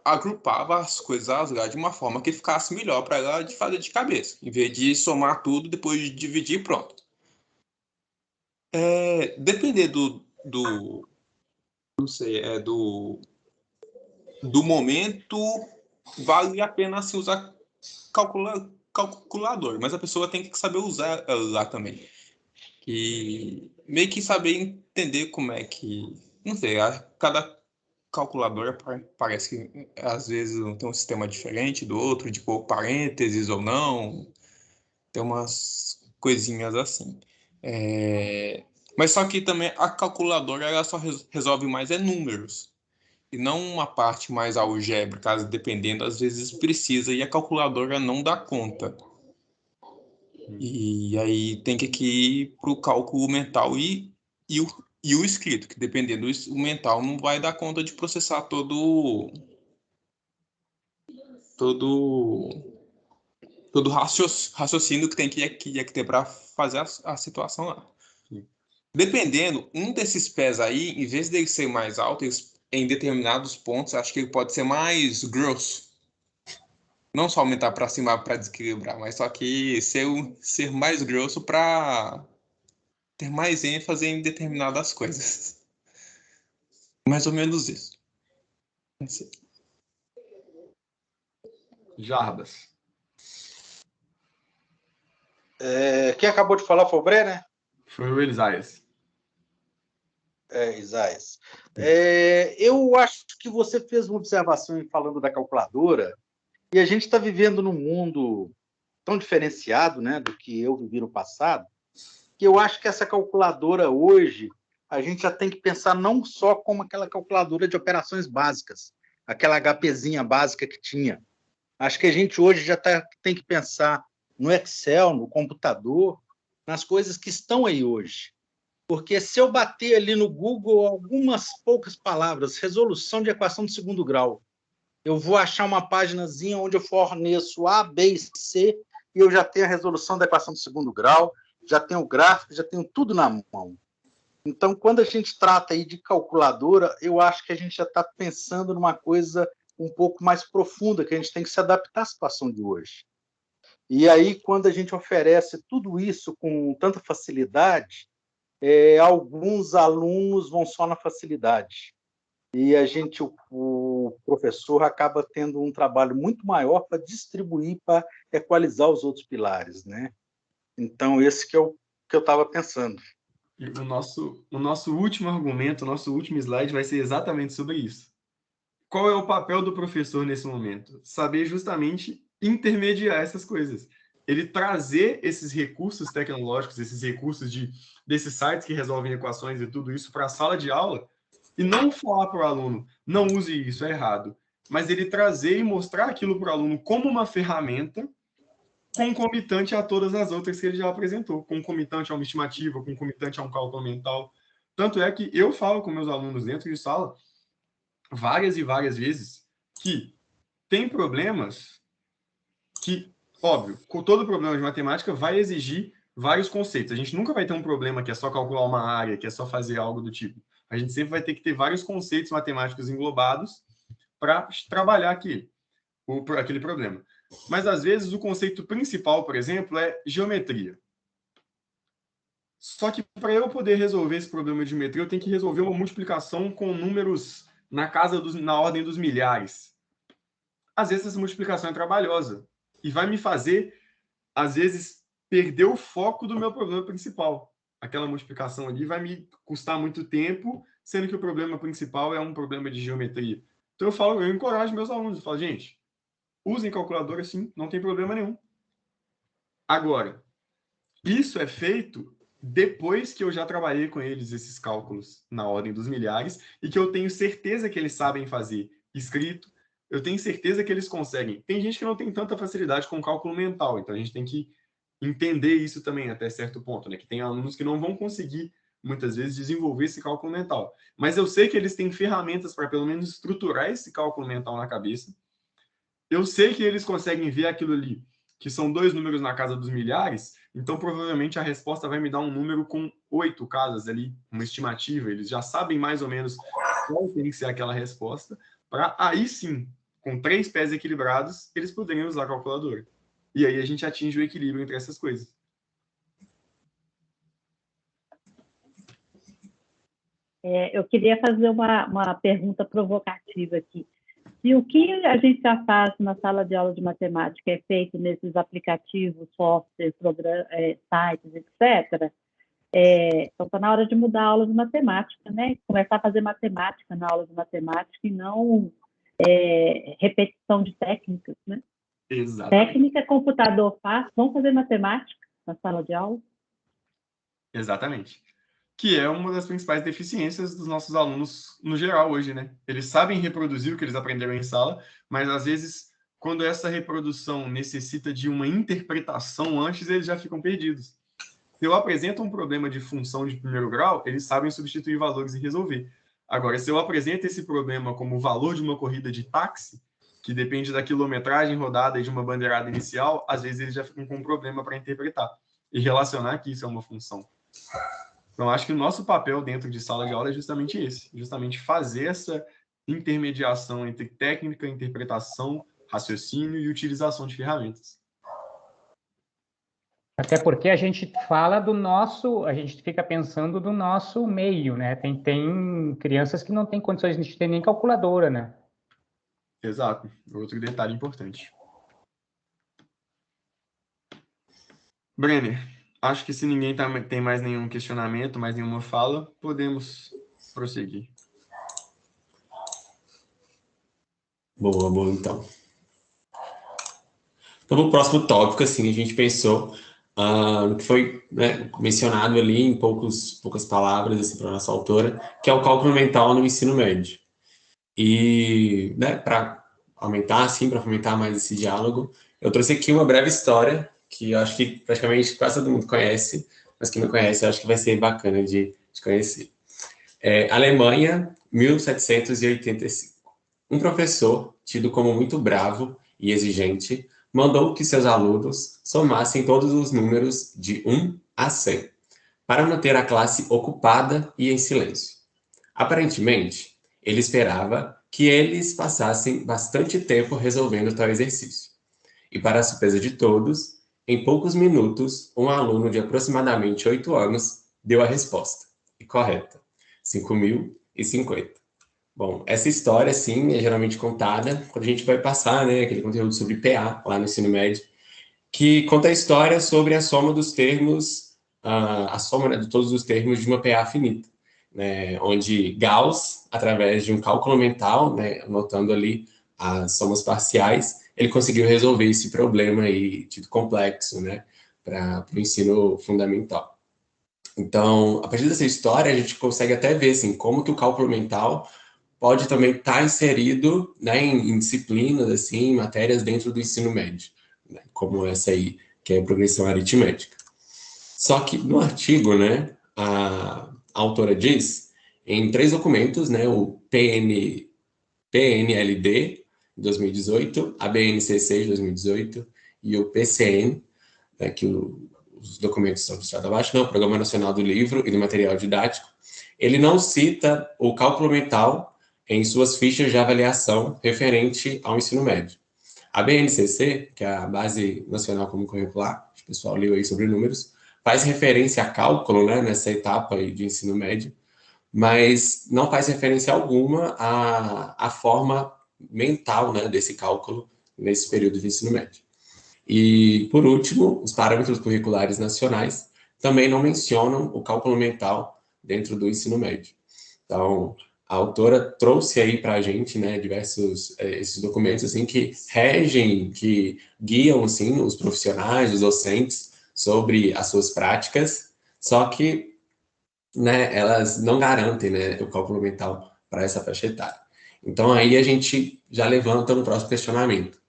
agrupava as coisas lá de uma forma que ficasse melhor para ela de fazer de cabeça, em vez de somar tudo, depois de dividir, pronto. Depender não sei, do momento, vale a pena se usar calculador, mas a pessoa tem que saber usar lá também. E meio que saber entender como é que, não sei, cada calculadora parece que às vezes tem um sistema diferente do outro, de pôr parênteses ou não, tem umas coisinhas assim. Mas só que também a calculadora ela só resolve mais números. e não uma parte mais algébrica, dependendo, às vezes precisa e a calculadora não dá conta. E aí tem que ir para o cálculo mental e o escrito, que dependendo do mental não vai dar conta de processar todo raciocínio que tem que ter para fazer a situação lá. Dependendo, um desses pés aí, em vez dele ser mais alto, em determinados pontos, acho que ele pode ser mais grosso. Não só aumentar para cima para desequilibrar, mas só que ser mais grosso para ter mais ênfase em determinadas coisas. Mais ou menos isso. Jarbas. Quem acabou de falar foi o Bré, né? Foi o Elisaias. Isaías. Eu acho que você fez uma observação falando da calculadora, e a gente está vivendo num mundo tão diferenciado, né, do que eu vivi no passado, que eu acho que essa calculadora hoje, a gente já tem que pensar não só como aquela calculadora de operações básicas, aquela HPzinha básica que tinha. Acho que a gente hoje já tem que pensar no Excel, no computador, nas coisas que estão aí hoje. Porque se eu bater ali no Google algumas poucas palavras, resolução de equação de segundo grau, eu vou achar uma paginazinha onde eu forneço A, B e C, e eu já tenho a resolução da equação de segundo grau, já tenho o gráfico, já tenho tudo na mão. Então, quando a gente trata aí de calculadora, eu acho que a gente já está pensando numa coisa um pouco mais profunda, que a gente tem que se adaptar à situação de hoje. E aí, quando a gente oferece tudo isso com tanta facilidade, alguns alunos vão só na facilidade. E o professor acaba tendo um trabalho muito maior para distribuir, para equalizar os outros pilares, né? Então, esse que eu estava pensando. E o nosso último argumento, o nosso último slide vai ser exatamente sobre isso. Qual é o papel do professor nesse momento? Saber justamente intermediar essas coisas. Ele trazer esses recursos tecnológicos, esses recursos desses sites que resolvem equações e tudo isso para a sala de aula, e não falar para o aluno, não use isso, é errado. Mas ele trazer e mostrar aquilo para o aluno como uma ferramenta concomitante a todas as outras que ele já apresentou, concomitante a uma estimativa, concomitante a um cálculo mental. Tanto é que eu falo com meus alunos dentro de sala várias e várias vezes que tem problemas que, óbvio, com todo problema de matemática vai exigir vários conceitos. A gente nunca vai ter um problema que é só calcular uma área, que é só fazer algo do tipo. A gente sempre vai ter que ter vários conceitos matemáticos englobados para trabalhar aquele problema. Mas, às vezes, o conceito principal, por exemplo, é geometria. Só que, para eu poder resolver esse problema de geometria, eu tenho que resolver uma multiplicação com números na ordem dos milhares. Às vezes, essa multiplicação é trabalhosa e vai me fazer, às vezes, perder o foco do meu problema principal. Aquela multiplicação ali vai me custar muito tempo, sendo que o problema principal é um problema de geometria. Então, eu encorajo meus alunos, eu falo, gente, usem calculadora sim, não tem problema nenhum. Agora, isso é feito depois que eu já trabalhei com eles esses cálculos na ordem dos milhares e que eu tenho certeza que eles sabem fazer escrito, eu tenho certeza que eles conseguem. Tem gente que não tem tanta facilidade com cálculo mental, então a gente tem que entender isso também até certo ponto, né? Que tem alunos que não vão conseguir, muitas vezes, desenvolver esse cálculo mental. Mas eu sei que eles têm ferramentas para, pelo menos, estruturar esse cálculo mental na cabeça. Eu sei que eles conseguem ver aquilo ali, que são 2 números na casa dos milhares, então provavelmente a resposta vai me dar um número com 8 casas ali, uma estimativa. Eles já sabem mais ou menos qual tem que ser aquela resposta, para aí sim, com 3 pés equilibrados, eles poderem usar a calculadora. E aí a gente atinge o equilíbrio entre essas coisas. Eu queria fazer uma pergunta provocativa aqui. Se o que a gente já faz na sala de aula de matemática é feito nesses aplicativos, softwares, sites, etc., então está na hora de mudar a aula de matemática, né? Começar a fazer matemática na aula de matemática e não repetição de técnicas, né? Exatamente. Técnica, computador faz, vamos fazer matemática na sala de aula? Exatamente. que é uma das principais deficiências dos nossos alunos no geral hoje, né? Eles sabem reproduzir o que eles aprenderam em sala, mas às vezes, quando essa reprodução necessita de uma interpretação antes, eles já ficam perdidos. Se eu apresento um problema de função de primeiro grau, eles sabem substituir valores e resolver. Agora, se eu apresento esse problema como o valor de uma corrida de táxi, que depende da quilometragem rodada e de uma bandeirada inicial, às vezes eles já ficam com um problema para interpretar e relacionar que isso é uma função. Então, acho que o nosso papel dentro de sala de aula é justamente esse, justamente fazer essa intermediação entre técnica, interpretação, raciocínio e utilização de ferramentas. Até porque a gente fala do nosso, a gente fica pensando do nosso meio, né? Tem crianças que não têm condições de ter nem calculadora, né? Exato. Outro detalhe importante. Brenner, acho que se ninguém tem mais nenhum questionamento, mais nenhuma fala, podemos prosseguir. Boa, então. Então, no próximo tópico, assim, a gente pensou no que foi, né, mencionado ali em poucas palavras, assim, para a nossa autora, que é o cálculo mental no ensino médio. E, né, para aumentar, assim, para fomentar mais esse diálogo, eu trouxe aqui uma breve história, que eu acho que praticamente quase todo mundo conhece, mas quem não conhece, eu acho que vai ser bacana de conhecer. Alemanha, 1785. Um professor, tido como muito bravo e exigente, mandou que seus alunos somassem todos os números de 1 a 100, para manter a classe ocupada e em silêncio. Aparentemente, ele esperava que eles passassem bastante tempo resolvendo tal exercício. E, para a surpresa de todos, em poucos minutos, um aluno de aproximadamente 8 anos deu a resposta, e correta, 5.050. Bom, essa história, sim, é geralmente contada quando a gente vai passar, né, aquele conteúdo sobre PA, lá no ensino médio, que conta a história sobre a soma dos termos, a soma, né, de todos os termos de uma PA finita, né, onde Gauss, através de um cálculo mental, né, anotando ali as somas parciais, ele conseguiu resolver esse problema aí, tido complexo, né, para o ensino fundamental. Então, a partir dessa história, a gente consegue até ver, assim, como que o cálculo mental pode também estar inserido, né, em disciplinas, assim, em matérias dentro do ensino médio, né, como essa aí, que é a progressão aritmética. Só que no artigo, né, a autora diz, em 3 documentos, né, o PNLD, de 2018, a BNCC, de 2018, e o PCN, né, que os documentos são listados abaixo, não, o Programa Nacional do Livro e do Material Didático, ele não cita o cálculo mental em suas fichas de avaliação referente ao ensino médio. A BNCC, que é a Base Nacional Comum Curricular, o pessoal leu aí sobre números, faz referência a cálculo, né, nessa etapa aí de ensino médio, mas não faz referência alguma à forma mental, né, desse cálculo nesse período de ensino médio. E, por último, os parâmetros curriculares nacionais também não mencionam o cálculo mental dentro do ensino médio. Então, a autora trouxe aí para a gente, né, diversos esses documentos assim que regem, que guiam assim os profissionais, os docentes sobre as suas práticas, só que, né, elas não garantem, né, o cálculo mental para essa faixa etária. Então aí a gente já levanta um próximo questionamento.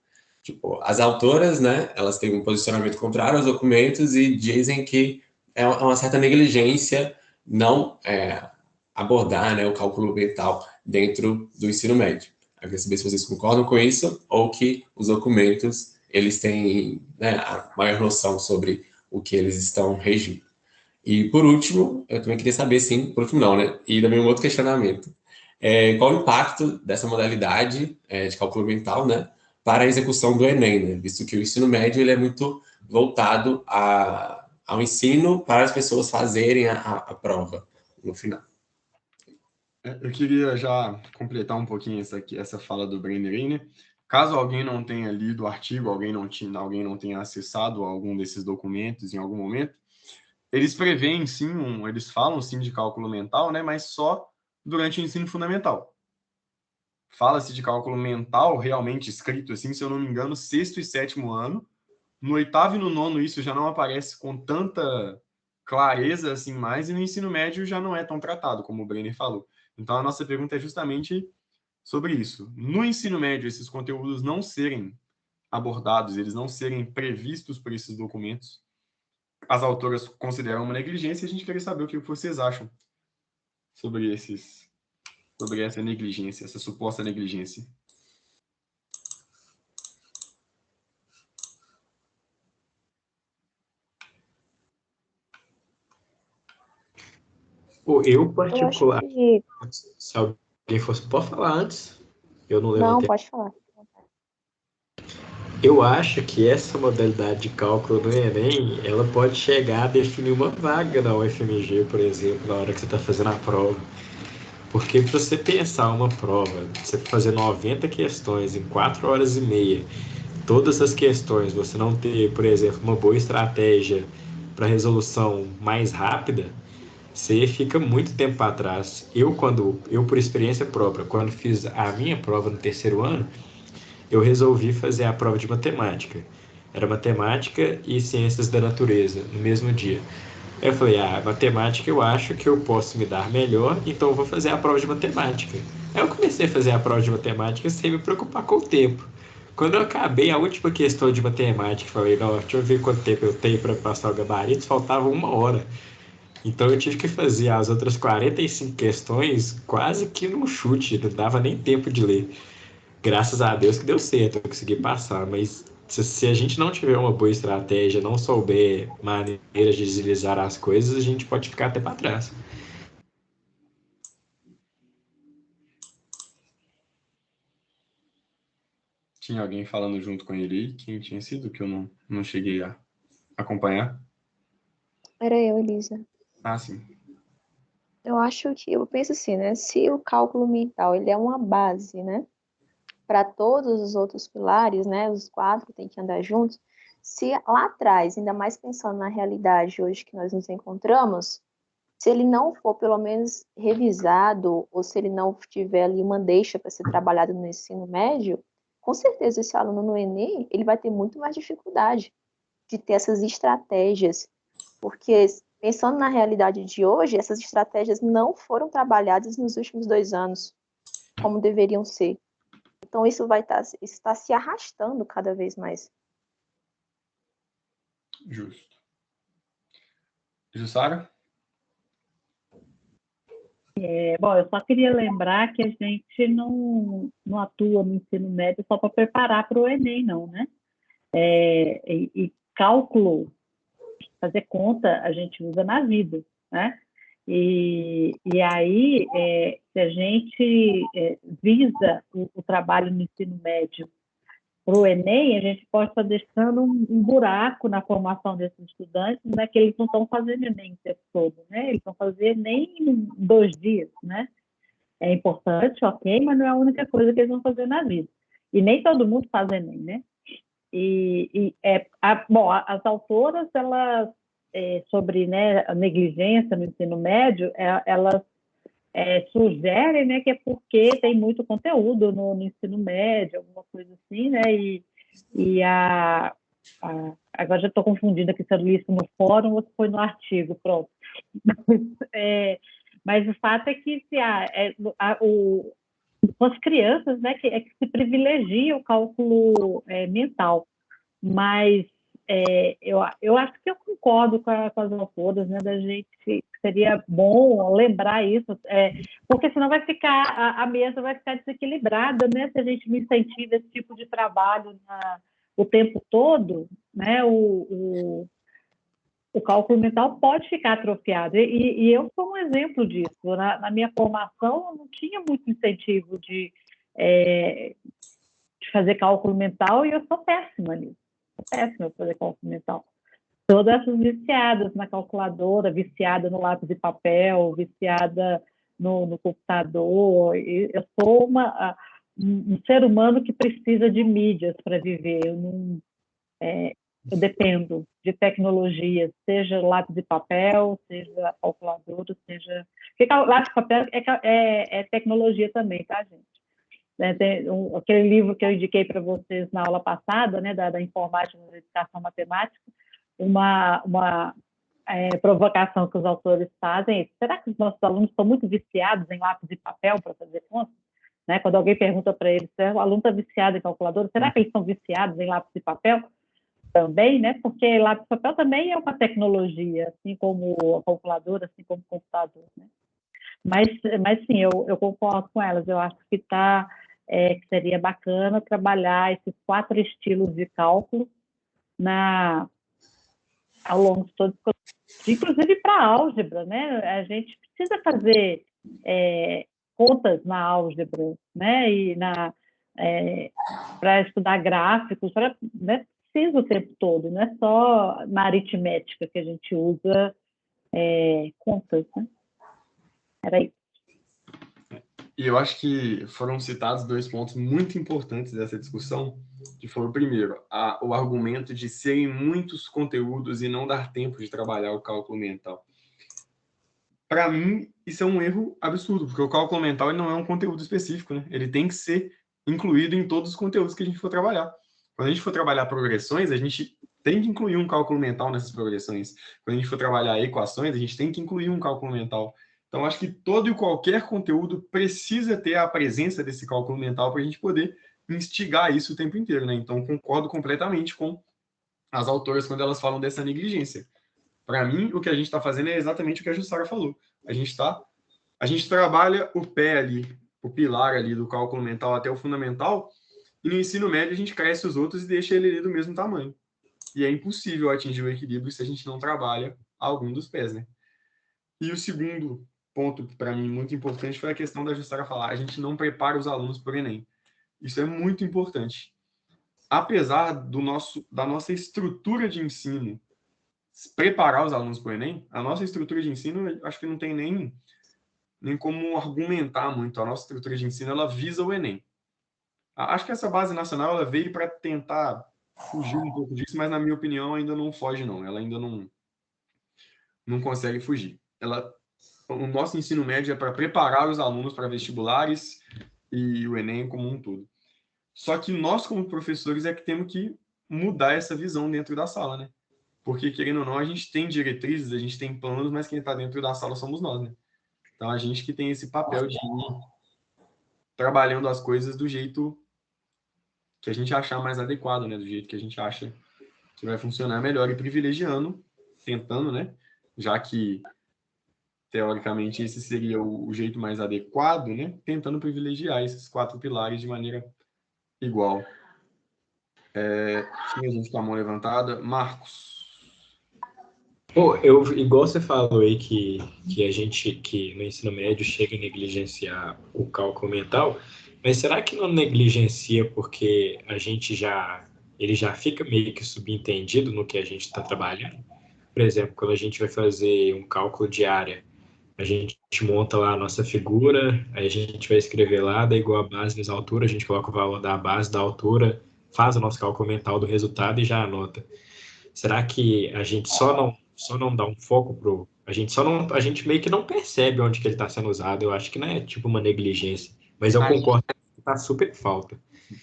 Tipo, as autoras, né, elas têm um posicionamento contrário aos documentos e dizem que é uma certa negligência não abordar, né, o cálculo mental dentro do ensino médio. Eu queria saber se vocês concordam com isso ou que os documentos, eles têm, né, a maior noção sobre o que eles estão regindo. E, por último, eu também queria saber, sim, por último não, né, e também um outro questionamento, qual o impacto dessa modalidade de cálculo mental, né, para a execução do Enem, né, visto que o ensino médio ele é muito voltado ao ensino para as pessoas fazerem a prova no final. Eu queria já completar um pouquinho essa fala do Brenner, né? Caso alguém não tenha lido o artigo, alguém não tenha acessado algum desses documentos em algum momento, eles preveem sim, eles falam sim de cálculo mental, né? Mas só durante o ensino fundamental. Fala-se de cálculo mental realmente escrito assim, se eu não me engano, 6º e 7º ano. No 8º e no 9º isso já não aparece com tanta clareza assim mais, e no ensino médio já não é tão tratado, como o Brenner falou. Então, a nossa pergunta é justamente sobre isso. No ensino médio, esses conteúdos não serem abordados, eles não serem previstos por esses documentos, as autoras consideram uma negligência, e a gente queria saber o que vocês acham sobre essa negligência, essa suposta negligência. Eu Eu acho particular, que. se alguém fosse, pode falar antes, eu não Não, levantei. pode falar. Eu acho que essa modalidade de cálculo do Enem, ela pode chegar a definir uma vaga na UFMG, por exemplo, na hora que você está fazendo a prova. Porque para você pensar uma prova, você fazer 90 questões em 4 horas e meia, todas as questões, você não ter, por exemplo, uma boa estratégia para resolução mais rápida, você fica muito tempo para trás. Eu, por experiência própria, quando fiz a minha prova no terceiro ano, eu resolvi fazer a prova de matemática. Era matemática e ciências da natureza no mesmo dia. Eu falei, matemática eu acho que eu posso me dar melhor, então eu vou fazer a prova de matemática. Aí eu comecei a fazer a prova de matemática sem me preocupar com o tempo. Quando eu acabei a última questão de matemática, falei, não, deixa eu ver quanto tempo eu tenho para passar o gabarito, faltava 1 hora. Então eu tive que fazer as outras 45 questões quase que num chute, não dava nem tempo de ler. Graças a Deus que deu certo, eu consegui passar, mas se a gente não tiver uma boa estratégia, não souber maneiras de deslizar as coisas, a gente pode ficar até para trás. Tinha alguém falando junto com ele aí? Quem tinha sido que eu não cheguei a acompanhar? Era eu, Elisa. Ah, sim. Eu penso assim, né? Se o cálculo mental ele é uma base, né, para todos os outros pilares, né, os 4 têm que andar juntos. Se lá atrás, ainda mais pensando na realidade hoje que nós nos encontramos, se ele não for pelo menos revisado ou se ele não tiver ali uma deixa para ser trabalhado no ensino médio, com certeza esse aluno no Enem ele vai ter muito mais dificuldade de ter essas estratégias, porque pensando na realidade de hoje, essas estratégias não foram trabalhadas nos últimos 2 anos, como deveriam ser. Então, isso está se arrastando cada vez mais. Justo. Jussara? Bom, eu só queria lembrar que a gente não atua no ensino médio só para preparar para o Enem, não, né? E cálculo, fazer conta, a gente usa na vida, né? E aí, se a gente visa o trabalho no ensino médio para o Enem, a gente pode estar deixando um buraco na formação desses estudantes, né, que eles não estão fazendo Enem o tempo todo, né? Eles estão fazendo Enem em 2 dias, né? É importante, ok, mas não é a única coisa que eles vão fazer na vida. E nem todo mundo faz Enem, né? Bom, as autoras, elas, sobre, né, a negligência no ensino médio, elas sugerem, né, que é porque tem muito conteúdo no ensino médio, alguma coisa assim, né, agora já estou confundida aqui se eu li isso no fórum ou se foi no artigo, pronto. Mas o fato é que com as crianças, né, que se privilegia o cálculo mental, mas eu acho que eu concordo com as autoras, né, da gente, seria bom lembrar isso, porque senão vai ficar, a mesa vai ficar desequilibrada, né, se a gente não incentiva esse tipo de trabalho o tempo todo, né, o cálculo mental pode ficar atrofiado, e eu sou um exemplo disso. Na minha formação, eu não tinha muito incentivo de fazer cálculo mental, e eu sou péssima nisso. Péssima fazer cálculo mental. Todas essas viciadas na calculadora, viciada no lápis de papel, viciada no computador. Eu sou um ser humano que precisa de mídias para viver. Eu dependo de tecnologia, seja lápis de papel, seja calculadora, seja... Porque lápis de papel é tecnologia também, tá, gente? Tem aquele livro que eu indiquei para vocês na aula passada, né, da informática na educação matemática, provocação que os autores fazem. Será que os nossos alunos estão muito viciados em lápis e papel para fazer contas? Né? Quando alguém pergunta para eles, o aluno está viciado em calculadora, será que eles estão viciados em lápis e papel? Também, né? Porque lápis e papel também é uma tecnologia, assim como a calculadora, assim como o computador, né? Mas sim, eu concordo com elas. Eu acho que que seria bacana trabalhar esses 4 estilos de cálculo ao longo de todo o, inclusive para álgebra, né? A gente precisa fazer contas na álgebra, né? E para estudar gráficos, né? Precisa o tempo todo, não é só na aritmética que a gente usa contas, né? Era isso. E eu acho que foram citados 2 pontos muito importantes dessa discussão, que foi o primeiro, o argumento de serem muitos conteúdos e não dar tempo de trabalhar o cálculo mental. Para mim, isso é um erro absurdo, porque o cálculo mental ele não é um conteúdo específico, né? Ele tem que ser incluído em todos os conteúdos que a gente for trabalhar. Quando a gente for trabalhar progressões, a gente tem que incluir um cálculo mental nessas progressões. Quando a gente for trabalhar equações, a gente tem que incluir um cálculo mental. Então, acho que todo e qualquer conteúdo precisa ter a presença desse cálculo mental para a gente poder instigar isso o tempo inteiro, né? Então, concordo completamente com as autoras quando elas falam dessa negligência. Para mim, o que a gente está fazendo é exatamente o que a Jussara falou. A gente trabalha o pé ali, o pilar ali do cálculo mental até o fundamental, e no ensino médio a gente cresce os outros e deixa ele ali do mesmo tamanho. E é impossível atingir o equilíbrio se a gente não trabalha algum dos pés, né? E o segundo ponto, para mim, muito importante, foi a questão da Jussara falar, a gente não prepara os alunos para o Enem. Isso é muito importante. Apesar da nossa estrutura de ensino preparar os alunos para o Enem, a nossa estrutura de ensino, acho que não tem nem como argumentar muito. A nossa estrutura de ensino, ela visa o Enem. Acho que essa base nacional, ela veio para tentar fugir um pouco disso, mas, na minha opinião, ainda não foge, não. Ela ainda não consegue fugir. O nosso ensino médio é para preparar os alunos para vestibulares e o Enem como um todo. Só que nós, como professores, é que temos que mudar essa visão dentro da sala, né? Porque, querendo ou não, a gente tem diretrizes, a gente tem planos, mas quem está dentro da sala somos nós, né? Então, a gente que tem esse papel de ir trabalhando as coisas do jeito que a gente achar mais adequado, né? Do jeito que a gente acha que vai funcionar melhor e privilegiando, tentando, né? Já que, teoricamente, esse seria o jeito mais adequado, né? Tentando privilegiar esses 4 pilares de maneira igual. Tinha gente com a mão levantada. Marcos. Pô, igual você falou aí que a gente que no ensino médio chega a negligenciar o cálculo mental, mas será que não negligencia porque ele já fica meio que subentendido no que a gente está trabalhando? Por exemplo, quando a gente vai fazer um cálculo de área, a gente monta lá a nossa figura, aí a gente vai escrever lá, dá igual a base vezes a altura, a gente coloca o valor da base, da altura, faz o nosso cálculo mental do resultado e já anota. Será que a gente só não dá um foco a gente meio que não percebe onde que ele está sendo usado? Eu acho que não é tipo uma negligência, mas eu concordo que está super falta.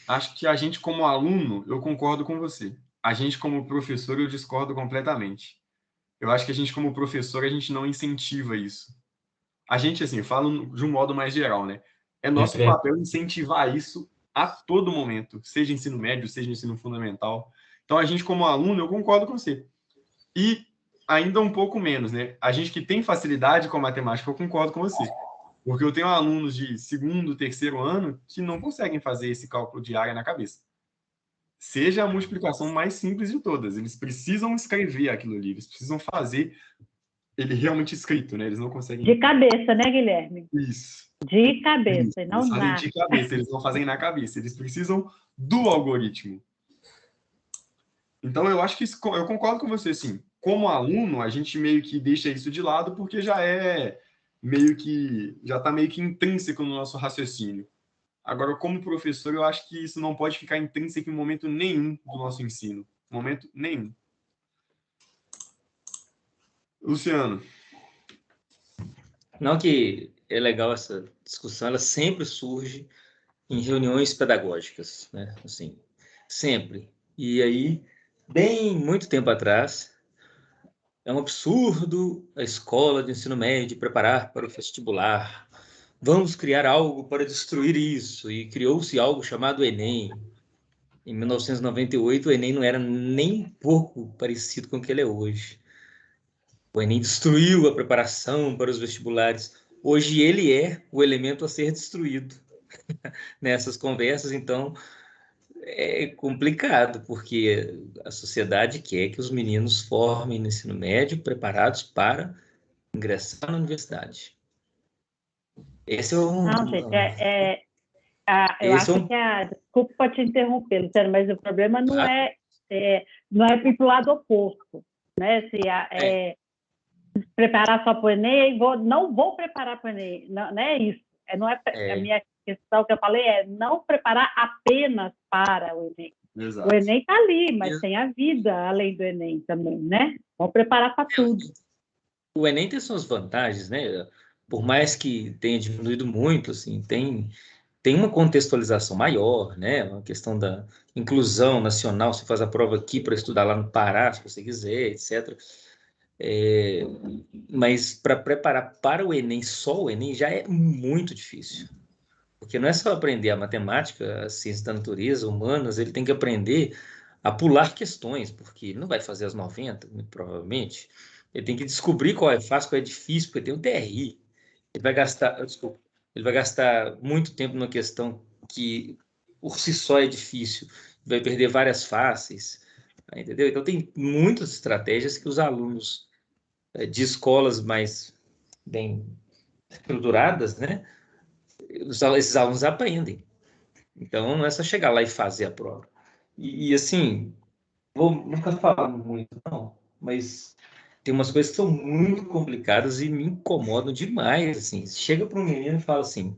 Acho que a gente como aluno, eu concordo com você. A gente como professor, eu discordo completamente. Eu acho que a gente como professor, a gente não incentiva isso. A gente, assim, falo de um modo mais geral, né? É nosso papel incentivar isso a todo momento, seja ensino médio, seja ensino fundamental. Então, a gente como aluno, eu concordo com você. E ainda um pouco menos, né? A gente que tem facilidade com a matemática, eu concordo com você. Porque eu tenho alunos de 2º, 3º ano que não conseguem fazer esse cálculo de área na cabeça. Seja a multiplicação mais simples de todas. Eles precisam escrever aquilo ali, eles precisam fazer ele realmente escrito, né? Eles não conseguem... De cabeça, né, Guilherme? Isso. De cabeça, Isso. não eles fazem na... de cabeça, eles não fazem na cabeça. Eles precisam do algoritmo. Então, eu acho que eu concordo com você, sim. Como aluno, a gente meio que deixa isso de lado porque já está meio que intrínseco no nosso raciocínio. Agora, como professor, eu acho que isso não pode ficar intrínseco em momento nenhum do nosso ensino. Momento nenhum. Luciano. Não que é legal essa discussão, ela sempre surge em reuniões pedagógicas, né? Assim, sempre. E aí, bem muito tempo atrás, É um absurdo a escola de ensino médio preparar para o vestibular. Vamos criar algo para destruir isso. E criou-se algo chamado Enem. Em 1998, o Enem não era nem um pouco parecido com o que ele é hoje. O Enem destruiu a preparação para os vestibulares. Hoje ele é o elemento a ser destruído nessas conversas, então é complicado, porque a sociedade quer que os meninos formem no ensino médio preparados para ingressar na universidade. Esse é um... Não, gente, eu Esse é acho um... que desculpa te interromper, Luciano, mas o problema não é ir para o lado oposto, né? Preparar só para o Enem, não vou preparar para o Enem, não é isso. Não é. A minha questão que eu falei é não preparar apenas para o Enem. Exato. O Enem está ali, mas tem a vida além do Enem também, né? Vamos preparar para tudo. O Enem tem suas vantagens, né? Por mais que tenha diminuído muito, assim, tem uma contextualização maior, né? Uma questão da inclusão nacional, você faz a prova aqui para estudar lá no Pará, se você quiser, etc. Mas para preparar para o Enem, só o Enem, já é muito difícil. Porque não é só aprender a matemática, a ciência da natureza, humanas, ele tem que aprender a pular questões, porque ele não vai fazer as 90, muito provavelmente. Ele tem que descobrir qual é fácil, qual é difícil, porque tem o TRI. Ele vai gastar muito tempo numa questão que por si só é difícil, vai perder várias fáceis, entendeu? Então tem muitas estratégias que os alunos de escolas mais bem estruturadas, né? Esses alunos aprendem. Então, não é só chegar lá e fazer a prova. E assim, vou nunca falar muito, não, mas tem umas coisas que são muito complicadas e me incomodam demais, assim. Chega para um menino e fala assim,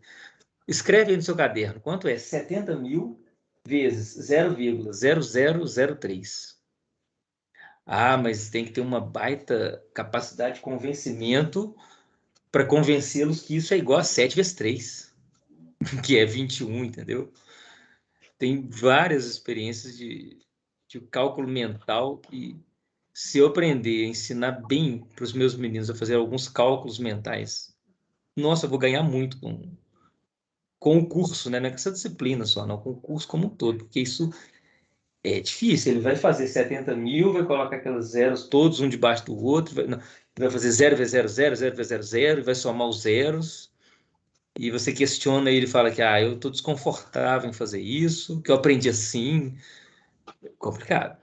escreve aí no seu caderno, quanto é 70.000 vezes 0,0003. Ah, mas tem que ter uma baita capacidade de convencimento para convencê-los que isso é igual a 7 vezes 3, que é 21, entendeu? Tem várias experiências de cálculo mental e se eu aprender a ensinar bem para os meus meninos a fazer alguns cálculos mentais, nossa, eu vou ganhar muito com o curso, né? Não é com essa disciplina só, não, com o curso como um todo, porque isso é difícil. Ele vai fazer 70.000, vai colocar aqueles zeros todos um debaixo do outro, vai fazer 0 vezes 0, 0, 0 vezes 0, 0, e vai somar os zeros. E você questiona ele e fala que eu estou desconfortável em fazer isso, que eu aprendi assim. Complicado.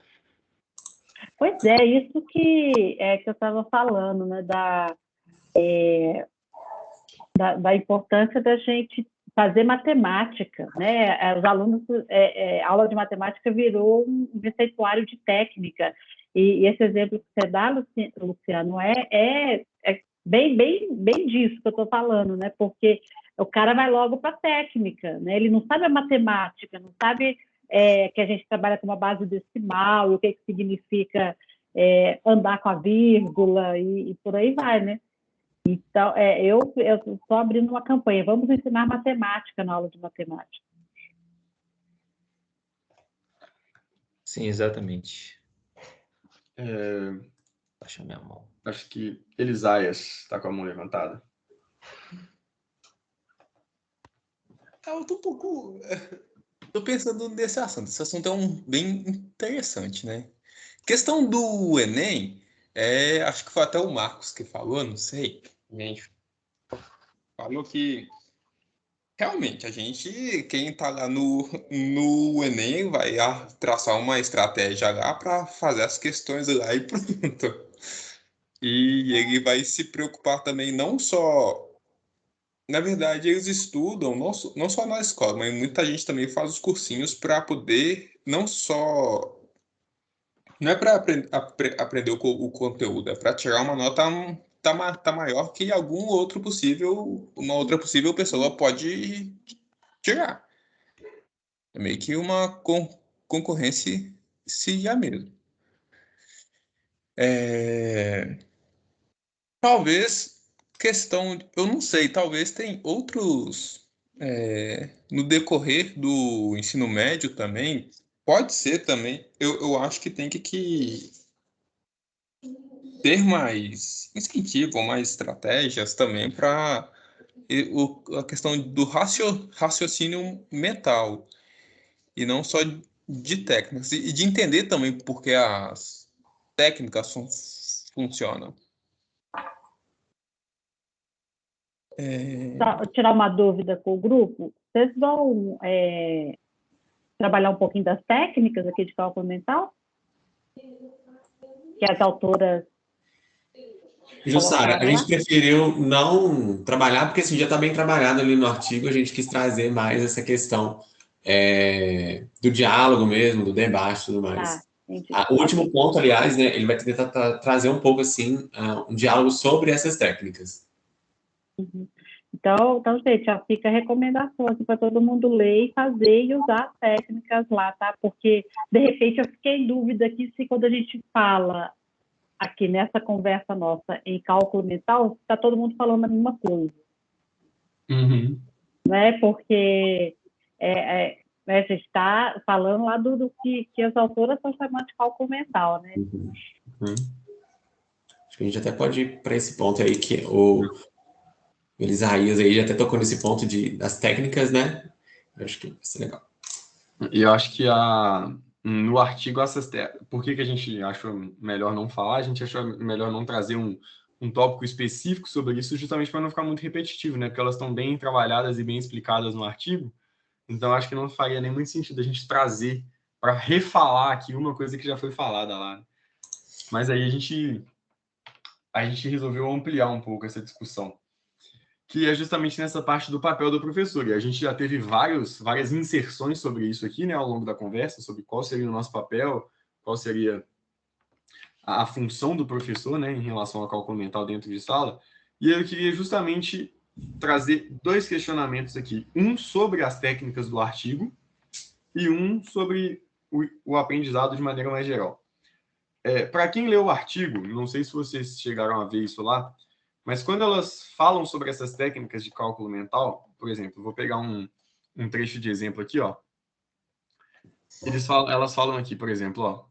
Pois é, isso que eu estava falando, né, da importância da gente fazer matemática, né? Os alunos, a aula de matemática virou um receituário de técnica, e esse exemplo que você dá, Luciano, é bem disso que eu estou falando, né? Porque o cara vai logo para a técnica, né? Ele não sabe a matemática, não sabe que a gente trabalha com uma base decimal, e o que significa andar com a vírgula, e por aí vai, né? Então, eu estou abrindo uma campanha, vamos ensinar matemática na aula de matemática. Sim, exatamente. Baixa minha mão. Acho que Elisaias está com a mão levantada. Eu tô um pouco... Tô pensando nesse assunto. Esse assunto é bem interessante, né? Questão do Enem, acho que foi até o Marcos que falou, não sei. Falou que realmente quem está lá no Enem vai traçar uma estratégia lá para fazer as questões lá e pronto. E ele vai se preocupar também não só... Na verdade, eles estudam não só na escola, mas muita gente também faz os cursinhos para poder não só... Não é para aprender o conteúdo, é para tirar uma nota tá maior que uma outra possível pessoa pode tirar. É meio que uma concorrência já mesmo. Talvez eu não sei, talvez tem outros no decorrer do ensino médio também, pode ser também, eu acho que tem que ter mais incentivo, mais estratégias também para a questão do raciocínio mental, e não só de técnicas, e de entender também porque as técnicas funcionam. Tirar uma dúvida com o grupo, vocês vão trabalhar um pouquinho das técnicas aqui de cálculo mental? Que as autoras... Jussara, a gente preferiu não trabalhar, porque assim, já está bem trabalhado ali no artigo, a gente quis trazer mais essa questão do diálogo mesmo, do debate e tudo mais. O último ponto, aliás, né, ele vai tentar trazer um pouco assim, um diálogo sobre essas técnicas. Uhum. Então, gente, já fica a recomendação assim, para todo mundo ler e fazer e usar as técnicas lá, tá? Porque, de repente, eu fiquei em dúvida aqui se quando a gente fala aqui nessa conversa nossa em cálculo mental, está todo mundo falando a mesma coisa. Uhum. Né? Porque a gente está falando lá do que as autoras estão chamando de cálculo mental, né? Uhum. Acho que a gente até pode ir para esse ponto aí, que o Elisaías aí já até tocou nesse ponto das técnicas, né? Eu acho que vai ser legal. E eu acho que no artigo, por que a gente achou melhor não falar? A gente achou melhor não trazer um tópico específico sobre isso, justamente para não ficar muito repetitivo, né? Porque elas estão bem trabalhadas e bem explicadas no artigo. Então, acho que não faria nem muito sentido a gente trazer para refalar aqui uma coisa que já foi falada lá. Mas aí a gente resolveu ampliar um pouco essa discussão, que é justamente nessa parte do papel do professor. E a gente já teve várias inserções sobre isso aqui, né, ao longo da conversa, sobre qual seria o nosso papel, qual seria a função do professor, né, em relação ao cálculo mental dentro de sala. E eu queria justamente trazer dois questionamentos aqui. Um sobre as técnicas do artigo e um sobre o aprendizado de maneira mais geral. Para quem leu o artigo, não sei se vocês chegaram a ver isso lá, mas quando elas falam sobre essas técnicas de cálculo mental, por exemplo, vou pegar um trecho de exemplo aqui, ó. Elas falam aqui, por exemplo, ó,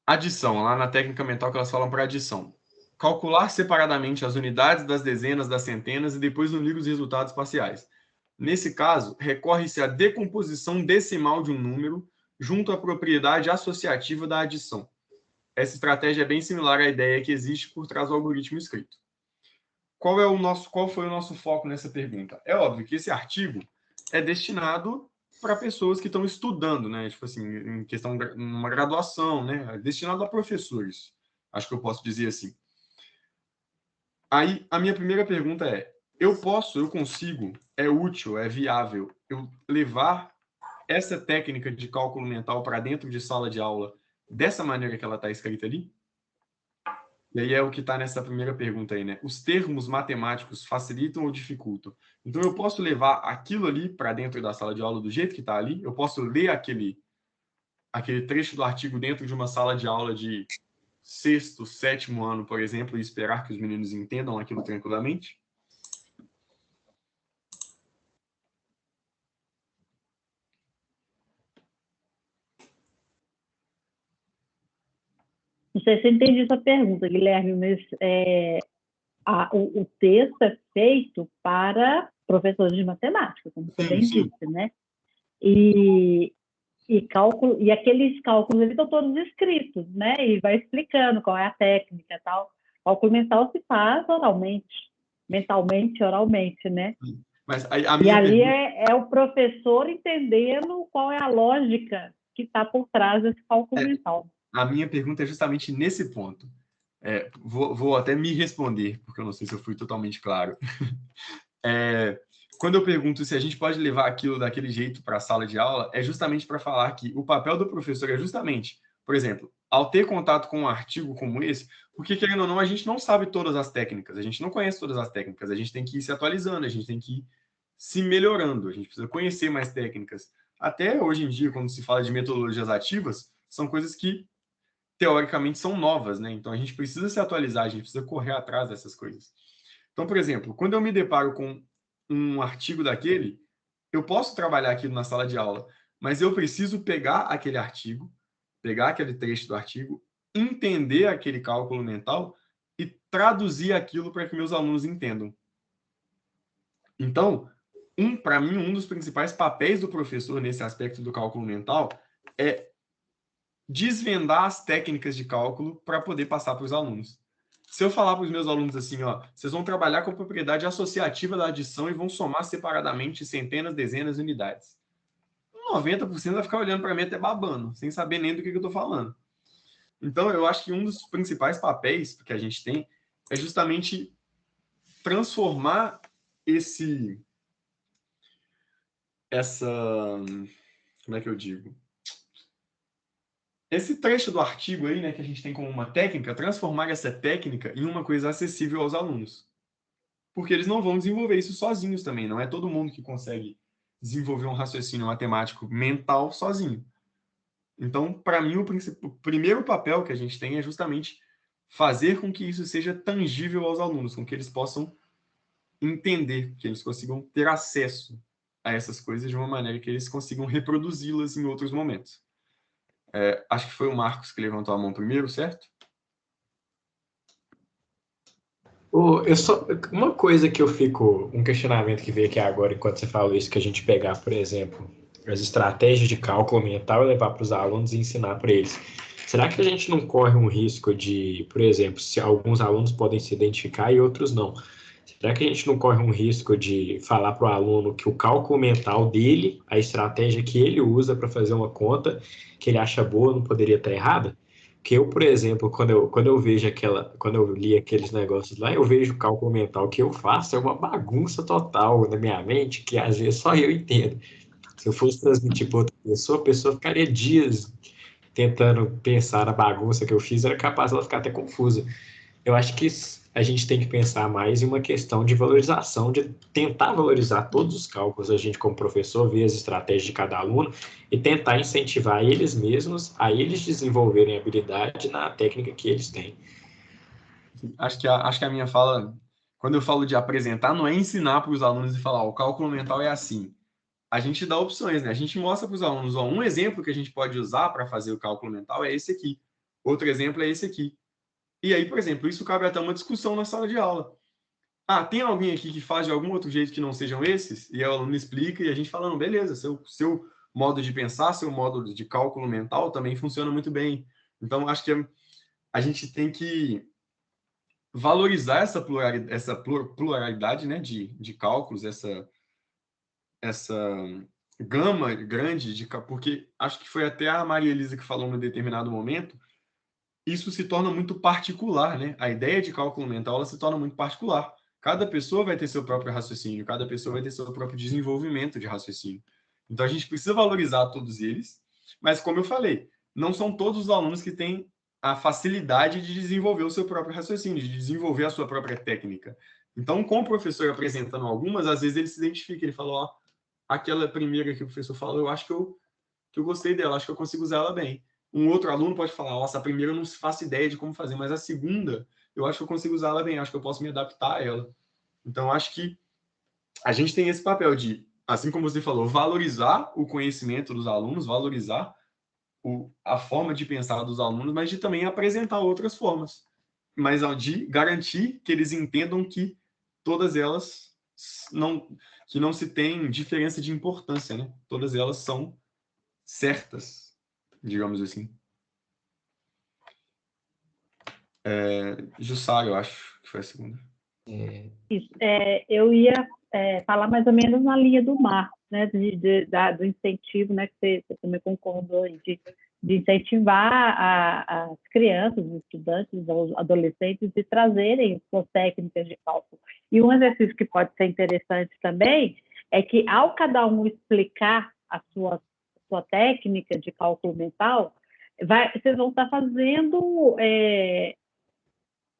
adição, lá na técnica mental que elas falam para adição. Calcular separadamente as unidades das dezenas, das centenas e depois unir os resultados parciais. Nesse caso, recorre-se à decomposição decimal de um número junto à propriedade associativa da adição. Essa estratégia é bem similar à ideia que existe por trás do algoritmo escrito. Qual foi o nosso foco nessa pergunta? É óbvio que esse artigo é destinado para pessoas que estão estudando, né? Tipo assim, em questão de uma graduação, né? É destinado a professores. Acho que eu posso dizer assim. Aí, a minha primeira pergunta é: eu consigo, é útil, é viável eu levar essa técnica de cálculo mental para dentro de sala de aula dessa maneira que ela está escrita ali? E aí é o que está nessa primeira pergunta aí, né? Os termos matemáticos facilitam ou dificultam? Então, eu posso levar aquilo ali para dentro da sala de aula do jeito que está ali? Eu posso ler aquele trecho do artigo dentro de uma sala de aula de 6º, 7º ano, por exemplo, e esperar que os meninos entendam aquilo tranquilamente? Não sei se eu entendi essa pergunta, Guilherme, mas o texto é feito para professores de matemática, como você bem disse, né? E aqueles cálculos eles estão todos escritos, né? E vai explicando qual é a técnica e tal. O cálculo mental se faz oralmente, né? Mas e ali é o professor entendendo qual é a lógica que está por trás desse cálculo mental. A minha pergunta é justamente nesse ponto. Vou até me responder, porque eu não sei se eu fui totalmente claro. Quando eu pergunto se a gente pode levar aquilo daquele jeito para a sala de aula, é justamente para falar que o papel do professor é justamente, por exemplo, ao ter contato com um artigo como esse, porque, querendo ou não, a gente não sabe todas as técnicas, a gente não conhece todas as técnicas, a gente tem que ir se atualizando, a gente tem que ir se melhorando, a gente precisa conhecer mais técnicas. Até hoje em dia, quando se fala de metodologias ativas, são coisas que teoricamente são novas, né? Então a gente precisa se atualizar, a gente precisa correr atrás dessas coisas. Então, por exemplo, quando eu me deparo com um artigo daquele, eu posso trabalhar aquilo na sala de aula, mas eu preciso pegar aquele artigo, pegar aquele trecho do artigo entender aquele cálculo mental e traduzir aquilo para que meus alunos entendam. Então, para mim, um dos principais papéis do professor nesse aspecto do cálculo mental é desvendar as técnicas de cálculo para poder passar para os alunos. Se eu falar para os meus alunos assim, ó, vocês vão trabalhar com a propriedade associativa da adição e vão somar separadamente centenas, dezenas de unidades. 90% vai ficar olhando para mim até babando, sem saber nem do que eu estou falando. Então, eu acho que um dos principais papéis que a gente tem é justamente transformar como é que eu digo? Esse trecho do artigo aí, né, que a gente tem como uma técnica, transformar essa técnica em uma coisa acessível aos alunos. Porque eles não vão desenvolver isso sozinhos também. Não é todo mundo que consegue desenvolver um raciocínio matemático mental sozinho. Então, para mim, o primeiro papel que a gente tem é justamente fazer com que isso seja tangível aos alunos, com que eles possam entender, que eles consigam ter acesso a essas coisas de uma maneira que eles consigam reproduzi-las em outros momentos. Acho que foi o Marcos que levantou a mão primeiro, certo? Uma coisa que um questionamento que veio aqui agora, enquanto você falou isso, que a gente pegar, por exemplo, as estratégias de cálculo mental e levar para os alunos e ensinar para eles. Será que a gente não corre um risco de, por exemplo, se alguns alunos podem se identificar e outros não? Será que a gente não corre um risco de falar para o aluno que o cálculo mental dele, a estratégia que ele usa para fazer uma conta que ele acha boa, não poderia estar errada? Porque eu, por exemplo, quando eu li aqueles negócios lá, eu vejo o cálculo mental que eu faço, é uma bagunça total na minha mente, que às vezes só eu entendo. Se eu fosse transmitir para outra pessoa, a pessoa ficaria dias tentando pensar na bagunça que eu fiz, era capaz ela ficar até confusa. Eu acho que a gente tem que pensar mais em uma questão de valorização, de tentar valorizar todos os cálculos, a gente como professor, ver as estratégias de cada aluno e tentar incentivar eles mesmos a eles desenvolverem habilidade na técnica que eles têm. Acho que a minha fala, quando eu falo de apresentar, não é ensinar para os alunos e falar, o cálculo mental é assim. A gente dá opções, né? A gente mostra para os alunos, ó, um exemplo que a gente pode usar para fazer o cálculo mental é esse aqui. Outro exemplo é esse aqui. E aí, por exemplo, isso cabe até uma discussão na sala de aula. Tem alguém aqui que faz de algum outro jeito que não sejam esses? E o aluno explica e a gente fala, não, beleza, seu modo de pensar, seu modo de cálculo mental também funciona muito bem. Então, acho que a gente tem que valorizar essa pluralidade, né, de cálculos, essa gama grande, porque acho que foi até a Maria Elisa que falou em determinado momento, isso se torna muito particular, né? A ideia de cálculo mental ela se torna muito particular. Cada pessoa vai ter seu próprio raciocínio, cada pessoa vai ter seu próprio desenvolvimento de raciocínio. Então a gente precisa valorizar todos eles, mas como eu falei, não são todos os alunos que têm a facilidade de desenvolver o seu próprio raciocínio, de desenvolver a sua própria técnica. Então, com o professor apresentando algumas, às vezes ele se identifica, ele fala, ó, aquela primeira que o professor falou, eu acho que eu gostei dela, acho que eu consigo usar ela bem. Um outro aluno pode falar, nossa, a primeira eu não faço ideia de como fazer, mas a segunda, eu acho que eu consigo usar ela bem, acho que eu posso me adaptar a ela. Então, acho que a gente tem esse papel de, assim como você falou, valorizar o conhecimento dos alunos, valorizar a forma de pensar dos alunos, mas de também apresentar outras formas, mas de garantir que eles entendam que todas elas que não se tem diferença de importância, né? Todas elas são certas, digamos assim. Jussara, eu acho que foi a segunda. Isso, eu ia falar mais ou menos na linha do Marcos, né, do incentivo, né, que você também concordou, de incentivar as crianças, os estudantes, os adolescentes, de trazerem suas técnicas de cálculo. E um exercício que pode ser interessante também é que, ao cada um explicar a sua técnica de cálculo mental, vocês vão estar fazendo...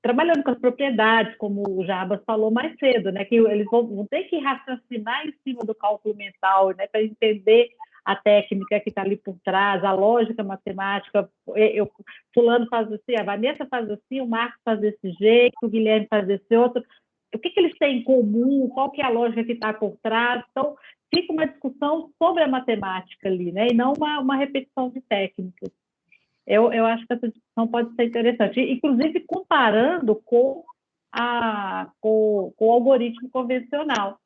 trabalhando com as propriedades, como o Jabas falou mais cedo, né, que eles vão ter que raciocinar em cima do cálculo mental, né, para entender a técnica que está ali por trás, a lógica matemática. Fulano faz assim, a Vanessa faz assim, o Marcos faz desse jeito, o Guilherme faz desse outro. O que eles têm em comum? Qual que é a lógica que está por trás? Então, fica uma discussão sobre a matemática ali, né, e não uma repetição de técnicas. Eu acho que essa discussão pode ser interessante, inclusive comparando com o algoritmo convencional,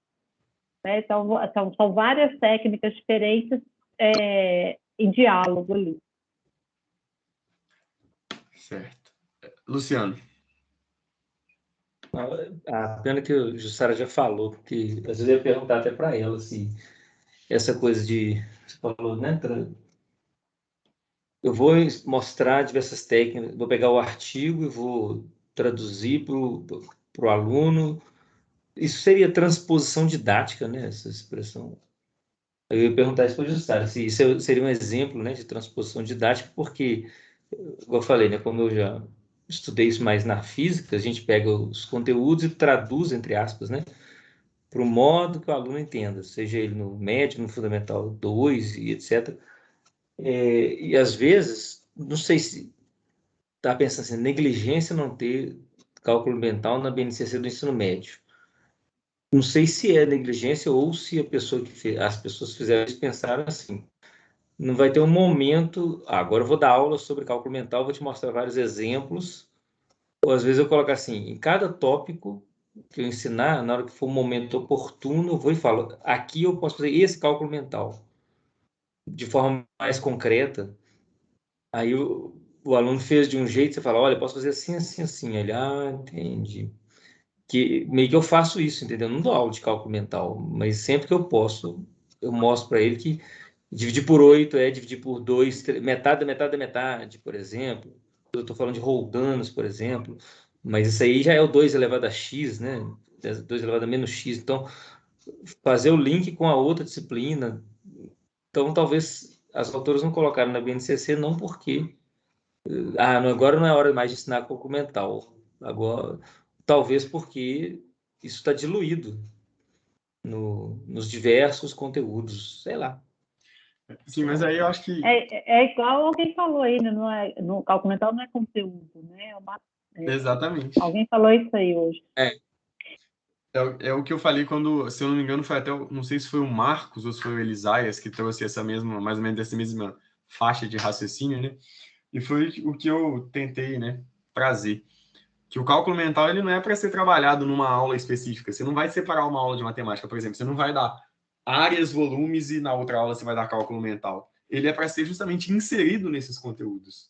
né? Então, são várias técnicas diferentes em diálogo ali. Certo. Luciano. A pena que a Jussara já falou, porque às vezes eu ia perguntar até para ela se essa coisa de, você falou, né? Eu vou mostrar diversas técnicas, vou pegar o artigo e vou traduzir para o aluno. Isso seria transposição didática, né? Essa expressão. Eu ia perguntar isso para a Jussara, se isso seria um exemplo, né, de transposição didática, porque, como eu falei, né, como eu já estudei isso mais na física, a gente pega os conteúdos e traduz, entre aspas, né, para o modo que o aluno entenda, seja ele no médio, no fundamental 2 e etc. E às vezes, não sei se está pensando assim, negligência não ter cálculo mental na BNCC do ensino médio. Não sei se é negligência ou se a pessoa que fez, as pessoas fizeram isso pensaram assim. Não vai ter um momento, agora eu vou dar aula sobre cálculo mental, vou te mostrar vários exemplos. Ou às vezes eu coloco assim, em cada tópico que eu ensinar, na hora que for um momento oportuno, eu vou e falo, aqui eu posso fazer esse cálculo mental de forma mais concreta. Aí o aluno fez de um jeito, você fala, olha, eu posso fazer assim, assim, assim. Ele, entendi. Que meio que eu faço isso, entendeu? Eu não dou aula de cálculo mental, mas sempre que eu posso, eu mostro para ele que dividir por 8 é dividir por 2, metade da metade da metade, por exemplo. Eu estou falando de roldanos, por exemplo, mas isso aí já é o 2 elevado a x, né? 2 elevado a menos x. Então, fazer o link com a outra disciplina. Então, talvez as autoras não colocaram na BNCC não porque agora não é hora mais de ensinar cálculo mental. Agora, talvez porque isso está diluído nos diversos conteúdos, sei lá. Sim, mas aí eu acho que... É igual alguém falou aí, né? No cálculo mental não é conteúdo, né? Exatamente. Alguém falou isso aí hoje. É o que eu falei quando, se eu não me engano, foi até, não sei se foi o Marcos ou se foi o Elisaias que trouxe mais ou menos essa mesma faixa de raciocínio, né? E foi o que eu tentei, né, trazer. Que o cálculo mental ele não é para ser trabalhado numa aula específica. Você não vai separar uma aula de matemática, por exemplo. Você não vai dar áreas, volumes e na outra aula você vai dar cálculo mental. Ele é para ser justamente inserido nesses conteúdos.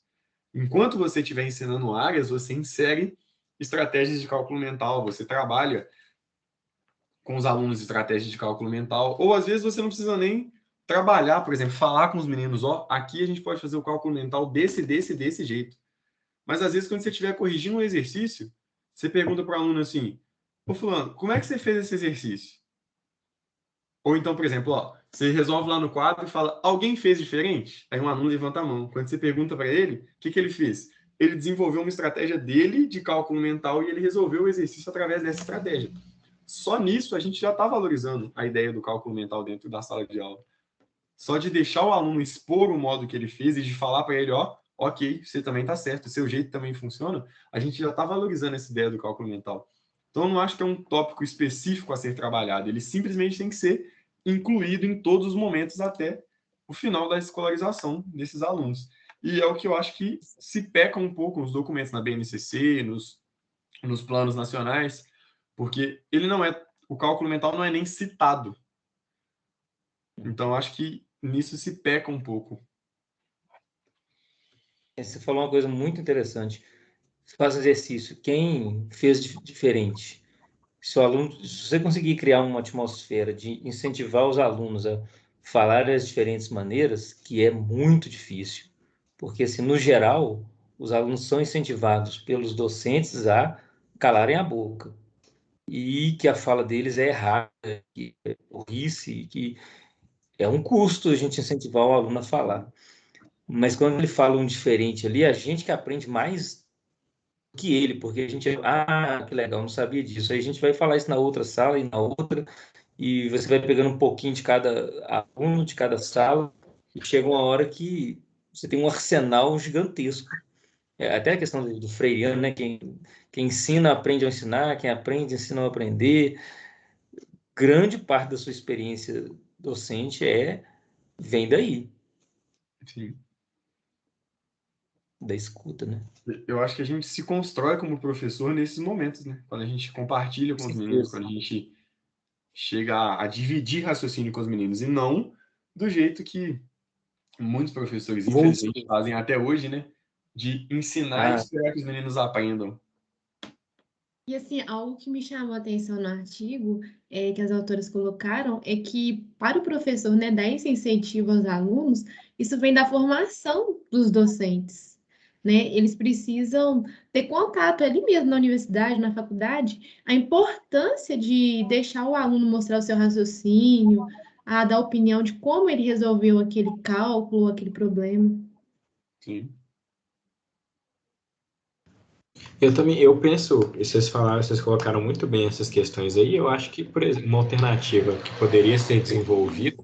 Enquanto você estiver ensinando áreas, você insere estratégias de cálculo mental, você trabalha com os alunos estratégias de cálculo mental, ou às vezes você não precisa nem trabalhar, por exemplo, falar com os meninos, aqui a gente pode fazer o cálculo mental desse jeito. Mas às vezes quando você estiver corrigindo um exercício, você pergunta para o aluno assim, ô fulano, como é que você fez esse exercício? Ou então, por exemplo, você resolve lá no quadro e fala, alguém fez diferente? Aí um aluno levanta a mão. Quando você pergunta para ele, o que ele fez? Ele desenvolveu uma estratégia dele de cálculo mental e ele resolveu o exercício através dessa estratégia. Só nisso a gente já está valorizando a ideia do cálculo mental dentro da sala de aula. Só de deixar o aluno expor o modo que ele fez e de falar para ele, ok, você também está certo, o seu jeito também funciona, a gente já está valorizando essa ideia do cálculo mental. Então, eu não acho que é um tópico específico a ser trabalhado, ele simplesmente tem que ser incluído em todos os momentos até o final da escolarização desses alunos. E é o que eu acho que se peca um pouco nos documentos na BNCC, nos planos nacionais, porque o cálculo mental não é nem citado. Então, acho que nisso se peca um pouco. Você falou uma coisa muito interessante. Faz um exercício. Quem fez diferente? Se você conseguir criar uma atmosfera de incentivar os alunos a falarem as diferentes maneiras, que é muito difícil, porque, assim, no geral, os alunos são incentivados pelos docentes a calarem a boca e que a fala deles é errada, que é burrice, que é um custo a gente incentivar o aluno a falar. Mas quando ele fala um diferente ali, a gente que aprende mais que ele, porque a gente, que legal, não sabia disso. Aí a gente vai falar isso na outra sala e na outra, e você vai pegando um pouquinho de cada aluno, de cada sala, e chega uma hora que você tem um arsenal gigantesco. Até a questão do Freireano, né? Quem ensina aprende a ensinar, quem aprende ensina a aprender. Grande parte da sua experiência docente vem daí. Sim. da escuta, né? Eu acho que a gente se constrói como professor nesses momentos, né? Quando a gente compartilha com os meninos, quando a gente chega a dividir raciocínio com os meninos, e não do jeito que muitos professores, infelizmente, fazem até hoje, né? De ensinar e esperar que os meninos aprendam. E assim, algo que me chamou a atenção no artigo, que as autoras colocaram, é que para o professor, né, dar esse incentivo aos alunos, isso vem da formação dos docentes, né? Eles precisam ter contato ali mesmo na universidade, na faculdade, a importância de deixar o aluno mostrar o seu raciocínio, a dar opinião de como ele resolveu aquele cálculo, aquele problema. Sim. Eu penso, e vocês colocaram muito bem essas questões aí, eu acho que, por exemplo, uma alternativa que poderia ser desenvolvida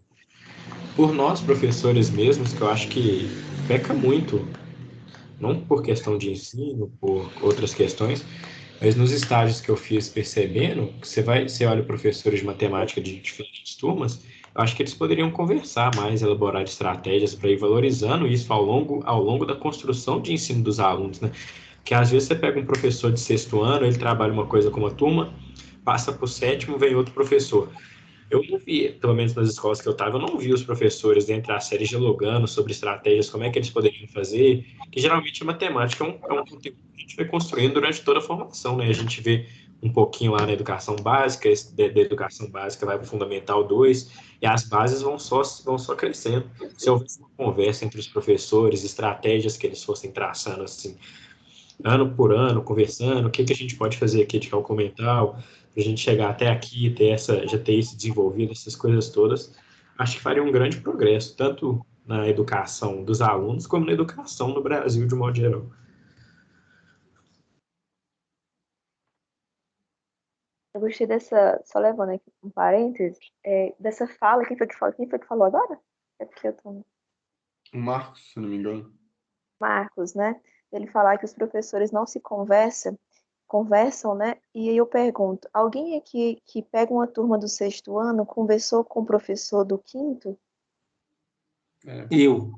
por nós, professores mesmos, que eu acho que peca muito, não por questão de ensino, por outras questões, mas nos estágios que eu fiz percebendo, que você olha professores de matemática de diferentes turmas, eu acho que eles poderiam conversar mais, elaborar estratégias para ir valorizando isso ao longo da construção de ensino dos alunos, né? Que às vezes você pega um professor de 6º ano, ele trabalha uma coisa com uma turma, passa para o 7º, vem outro professor. Eu não vi, pelo menos nas escolas que eu estava, eu não vi os professores dentro das séries dialogando sobre estratégias, como é que eles poderiam fazer, que geralmente a matemática é um conteúdo que a gente vai construindo durante toda a formação, né? A gente vê um pouquinho lá na educação básica, da educação básica vai para o Fundamental 2, e as bases vão só crescendo. Se houvesse uma conversa entre os professores, estratégias que eles fossem traçando assim, ano por ano, conversando, o que a gente pode fazer aqui de cálculo mental, para a gente chegar até aqui, já ter isso desenvolvido, essas coisas todas, acho que faria um grande progresso, tanto na educação dos alunos, como na educação no Brasil, de modo geral. Eu gostei dessa, só levando aqui um parênteses, dessa fala, quem foi que falou agora? É porque eu tô... O Marcos, se não me engano. Marcos, né? Ele falar que os professores não se conversam, né? E aí eu pergunto, alguém aqui que pega uma turma do 6º ano conversou com o professor do 5º? Eu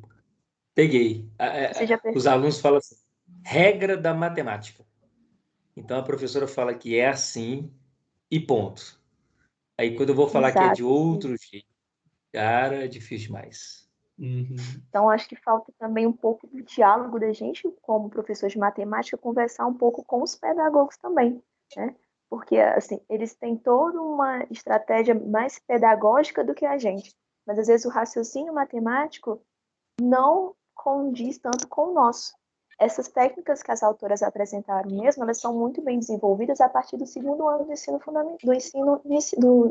peguei. Você já Os alunos falam assim, regra da matemática. Então a professora fala que é assim e ponto. Aí quando eu vou falar que é de outro jeito, cara, é difícil demais. Então, acho que falta também um pouco do diálogo da gente, como professor de matemática, conversar um pouco com os pedagogos também, né? Porque, assim, eles têm toda uma estratégia mais pedagógica do que a gente. Mas, às vezes, o raciocínio matemático não condiz tanto com o nosso. Essas técnicas que as autoras apresentaram mesmo, elas são muito bem desenvolvidas a partir do 2º ano do ensino fundamental,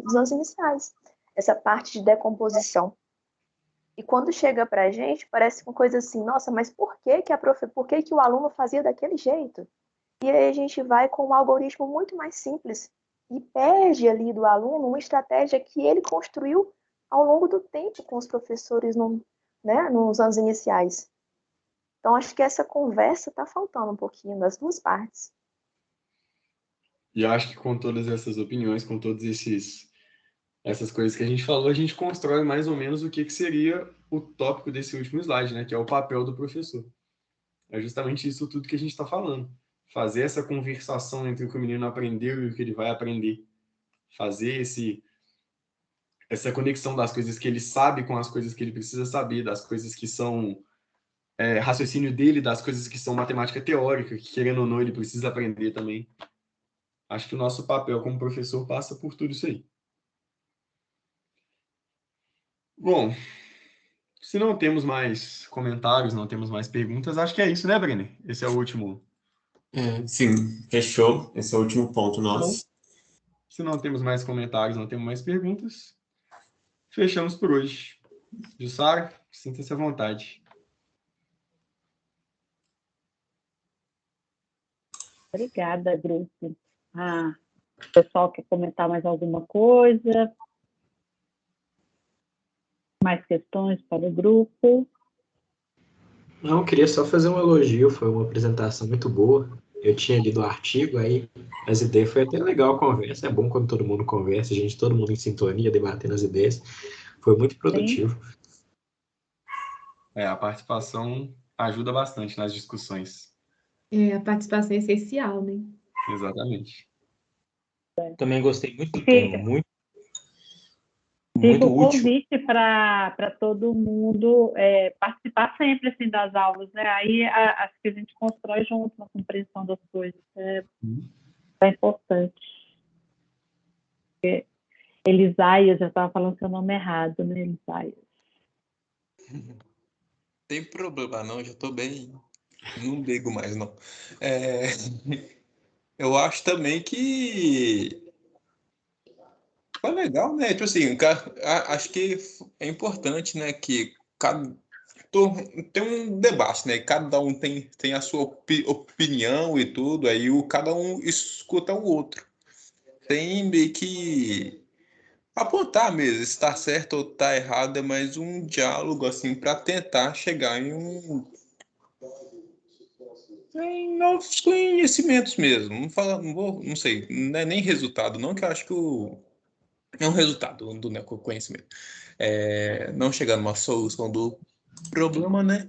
dos anos iniciais. Essa parte de decomposição. E quando chega para a gente, parece uma coisa assim, nossa, mas por que o aluno fazia daquele jeito? E aí a gente vai com um algoritmo muito mais simples e perde ali do aluno uma estratégia que ele construiu ao longo do tempo com os professores nos anos iniciais. Então, acho que essa conversa está faltando um pouquinho das duas partes. E acho que com todas essas opiniões, com todos essas coisas que a gente falou, a gente constrói mais ou menos o que seria o tópico desse último slide, né? Que é o papel do professor. É justamente isso tudo que a gente está falando. Fazer essa conversação entre o que o menino aprendeu e o que ele vai aprender. Fazer essa conexão das coisas que ele sabe com as coisas que ele precisa saber, das coisas que são raciocínio dele, das coisas que são matemática teórica, que querendo ou não ele precisa aprender também. Acho que o nosso papel como professor passa por tudo isso aí. Bom, se não temos mais comentários, não temos mais perguntas, acho que é isso, né, Brenner? Esse é o último. Sim, fechou. Esse é o último ponto nosso. Se não temos mais comentários, não temos mais perguntas, fechamos por hoje. Jussara, sinta-se à vontade. Obrigada, grupo. O pessoal quer comentar mais alguma coisa? Mais questões para o grupo? Não, eu queria só fazer um elogio, foi uma apresentação muito boa. Eu tinha lido o artigo, aí as ideias, foi até legal a conversa, é bom quando todo mundo conversa, todo mundo em sintonia, debatendo as ideias. Foi muito produtivo. A participação ajuda bastante nas discussões. A participação é essencial, né? Exatamente. Também gostei muito do Fica, tema, muito fica o útil. convite para todo mundo participar sempre assim, das aulas, né? Aí acho que a gente constrói junto uma compreensão das coisas. É importante. Elisaias, eu estava falando seu nome errado, né, Elisaias? Tem problema não, já tô bem. Não ligo mais, não. Eu acho também que foi legal, né? Tipo assim, acho que é importante, né, que tem um debate, né? Cada um tem a sua opinião e tudo, aí cada um escuta o outro. Tem meio que apontar mesmo, se está certo ou está errado, é mais um diálogo assim para tentar chegar em novos conhecimentos mesmo. Não sei, não é nem resultado, não, que eu acho que é um resultado do conhecimento. Não chegar numa solução do problema, né?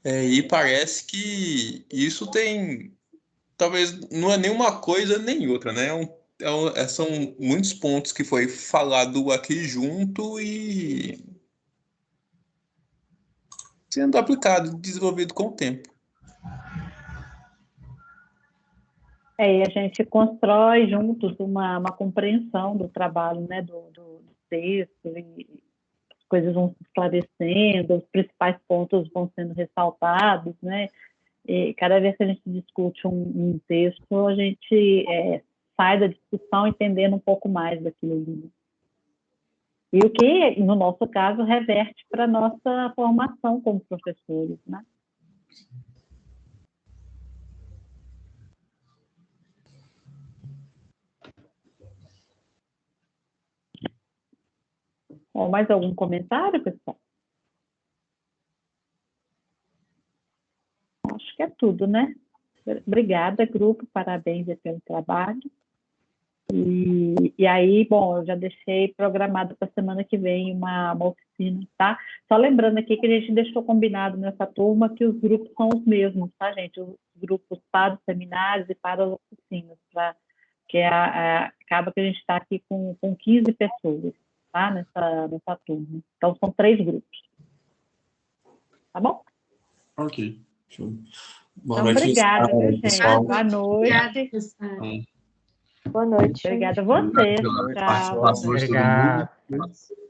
E parece que isso talvez não é nenhuma coisa nem outra, né? São muitos pontos que foi falado aqui junto e sendo aplicado, desenvolvido com o tempo. E a gente constrói juntos uma compreensão do trabalho, né, do texto, e as coisas vão se esclarecendo, os principais pontos vão sendo ressaltados, né? E cada vez que a gente discute um texto, a gente sai da discussão entendendo um pouco mais daquilo ali. E o que, no nosso caso, reverte para a nossa formação como professores, né? Bom, mais algum comentário, pessoal? Acho que é tudo, né? Obrigada, grupo, parabéns pelo trabalho. E aí, bom, eu já deixei programado para a semana que vem uma oficina, tá? Só lembrando aqui que a gente deixou combinado nessa turma que os grupos são os mesmos, tá, gente? Os grupos para os seminários e para as oficinas, que acaba que a gente está aqui com 15 pessoas, tá? Nessa turma. Então, são 3 grupos. Tá bom? Ok. Boa Então, noite, obrigada, viu, gente? pessoal. Boa noite. Obrigada, pessoal. Boa noite. Obrigada a vocês. Pela Tchau. participação de todo mundo. Obrigado.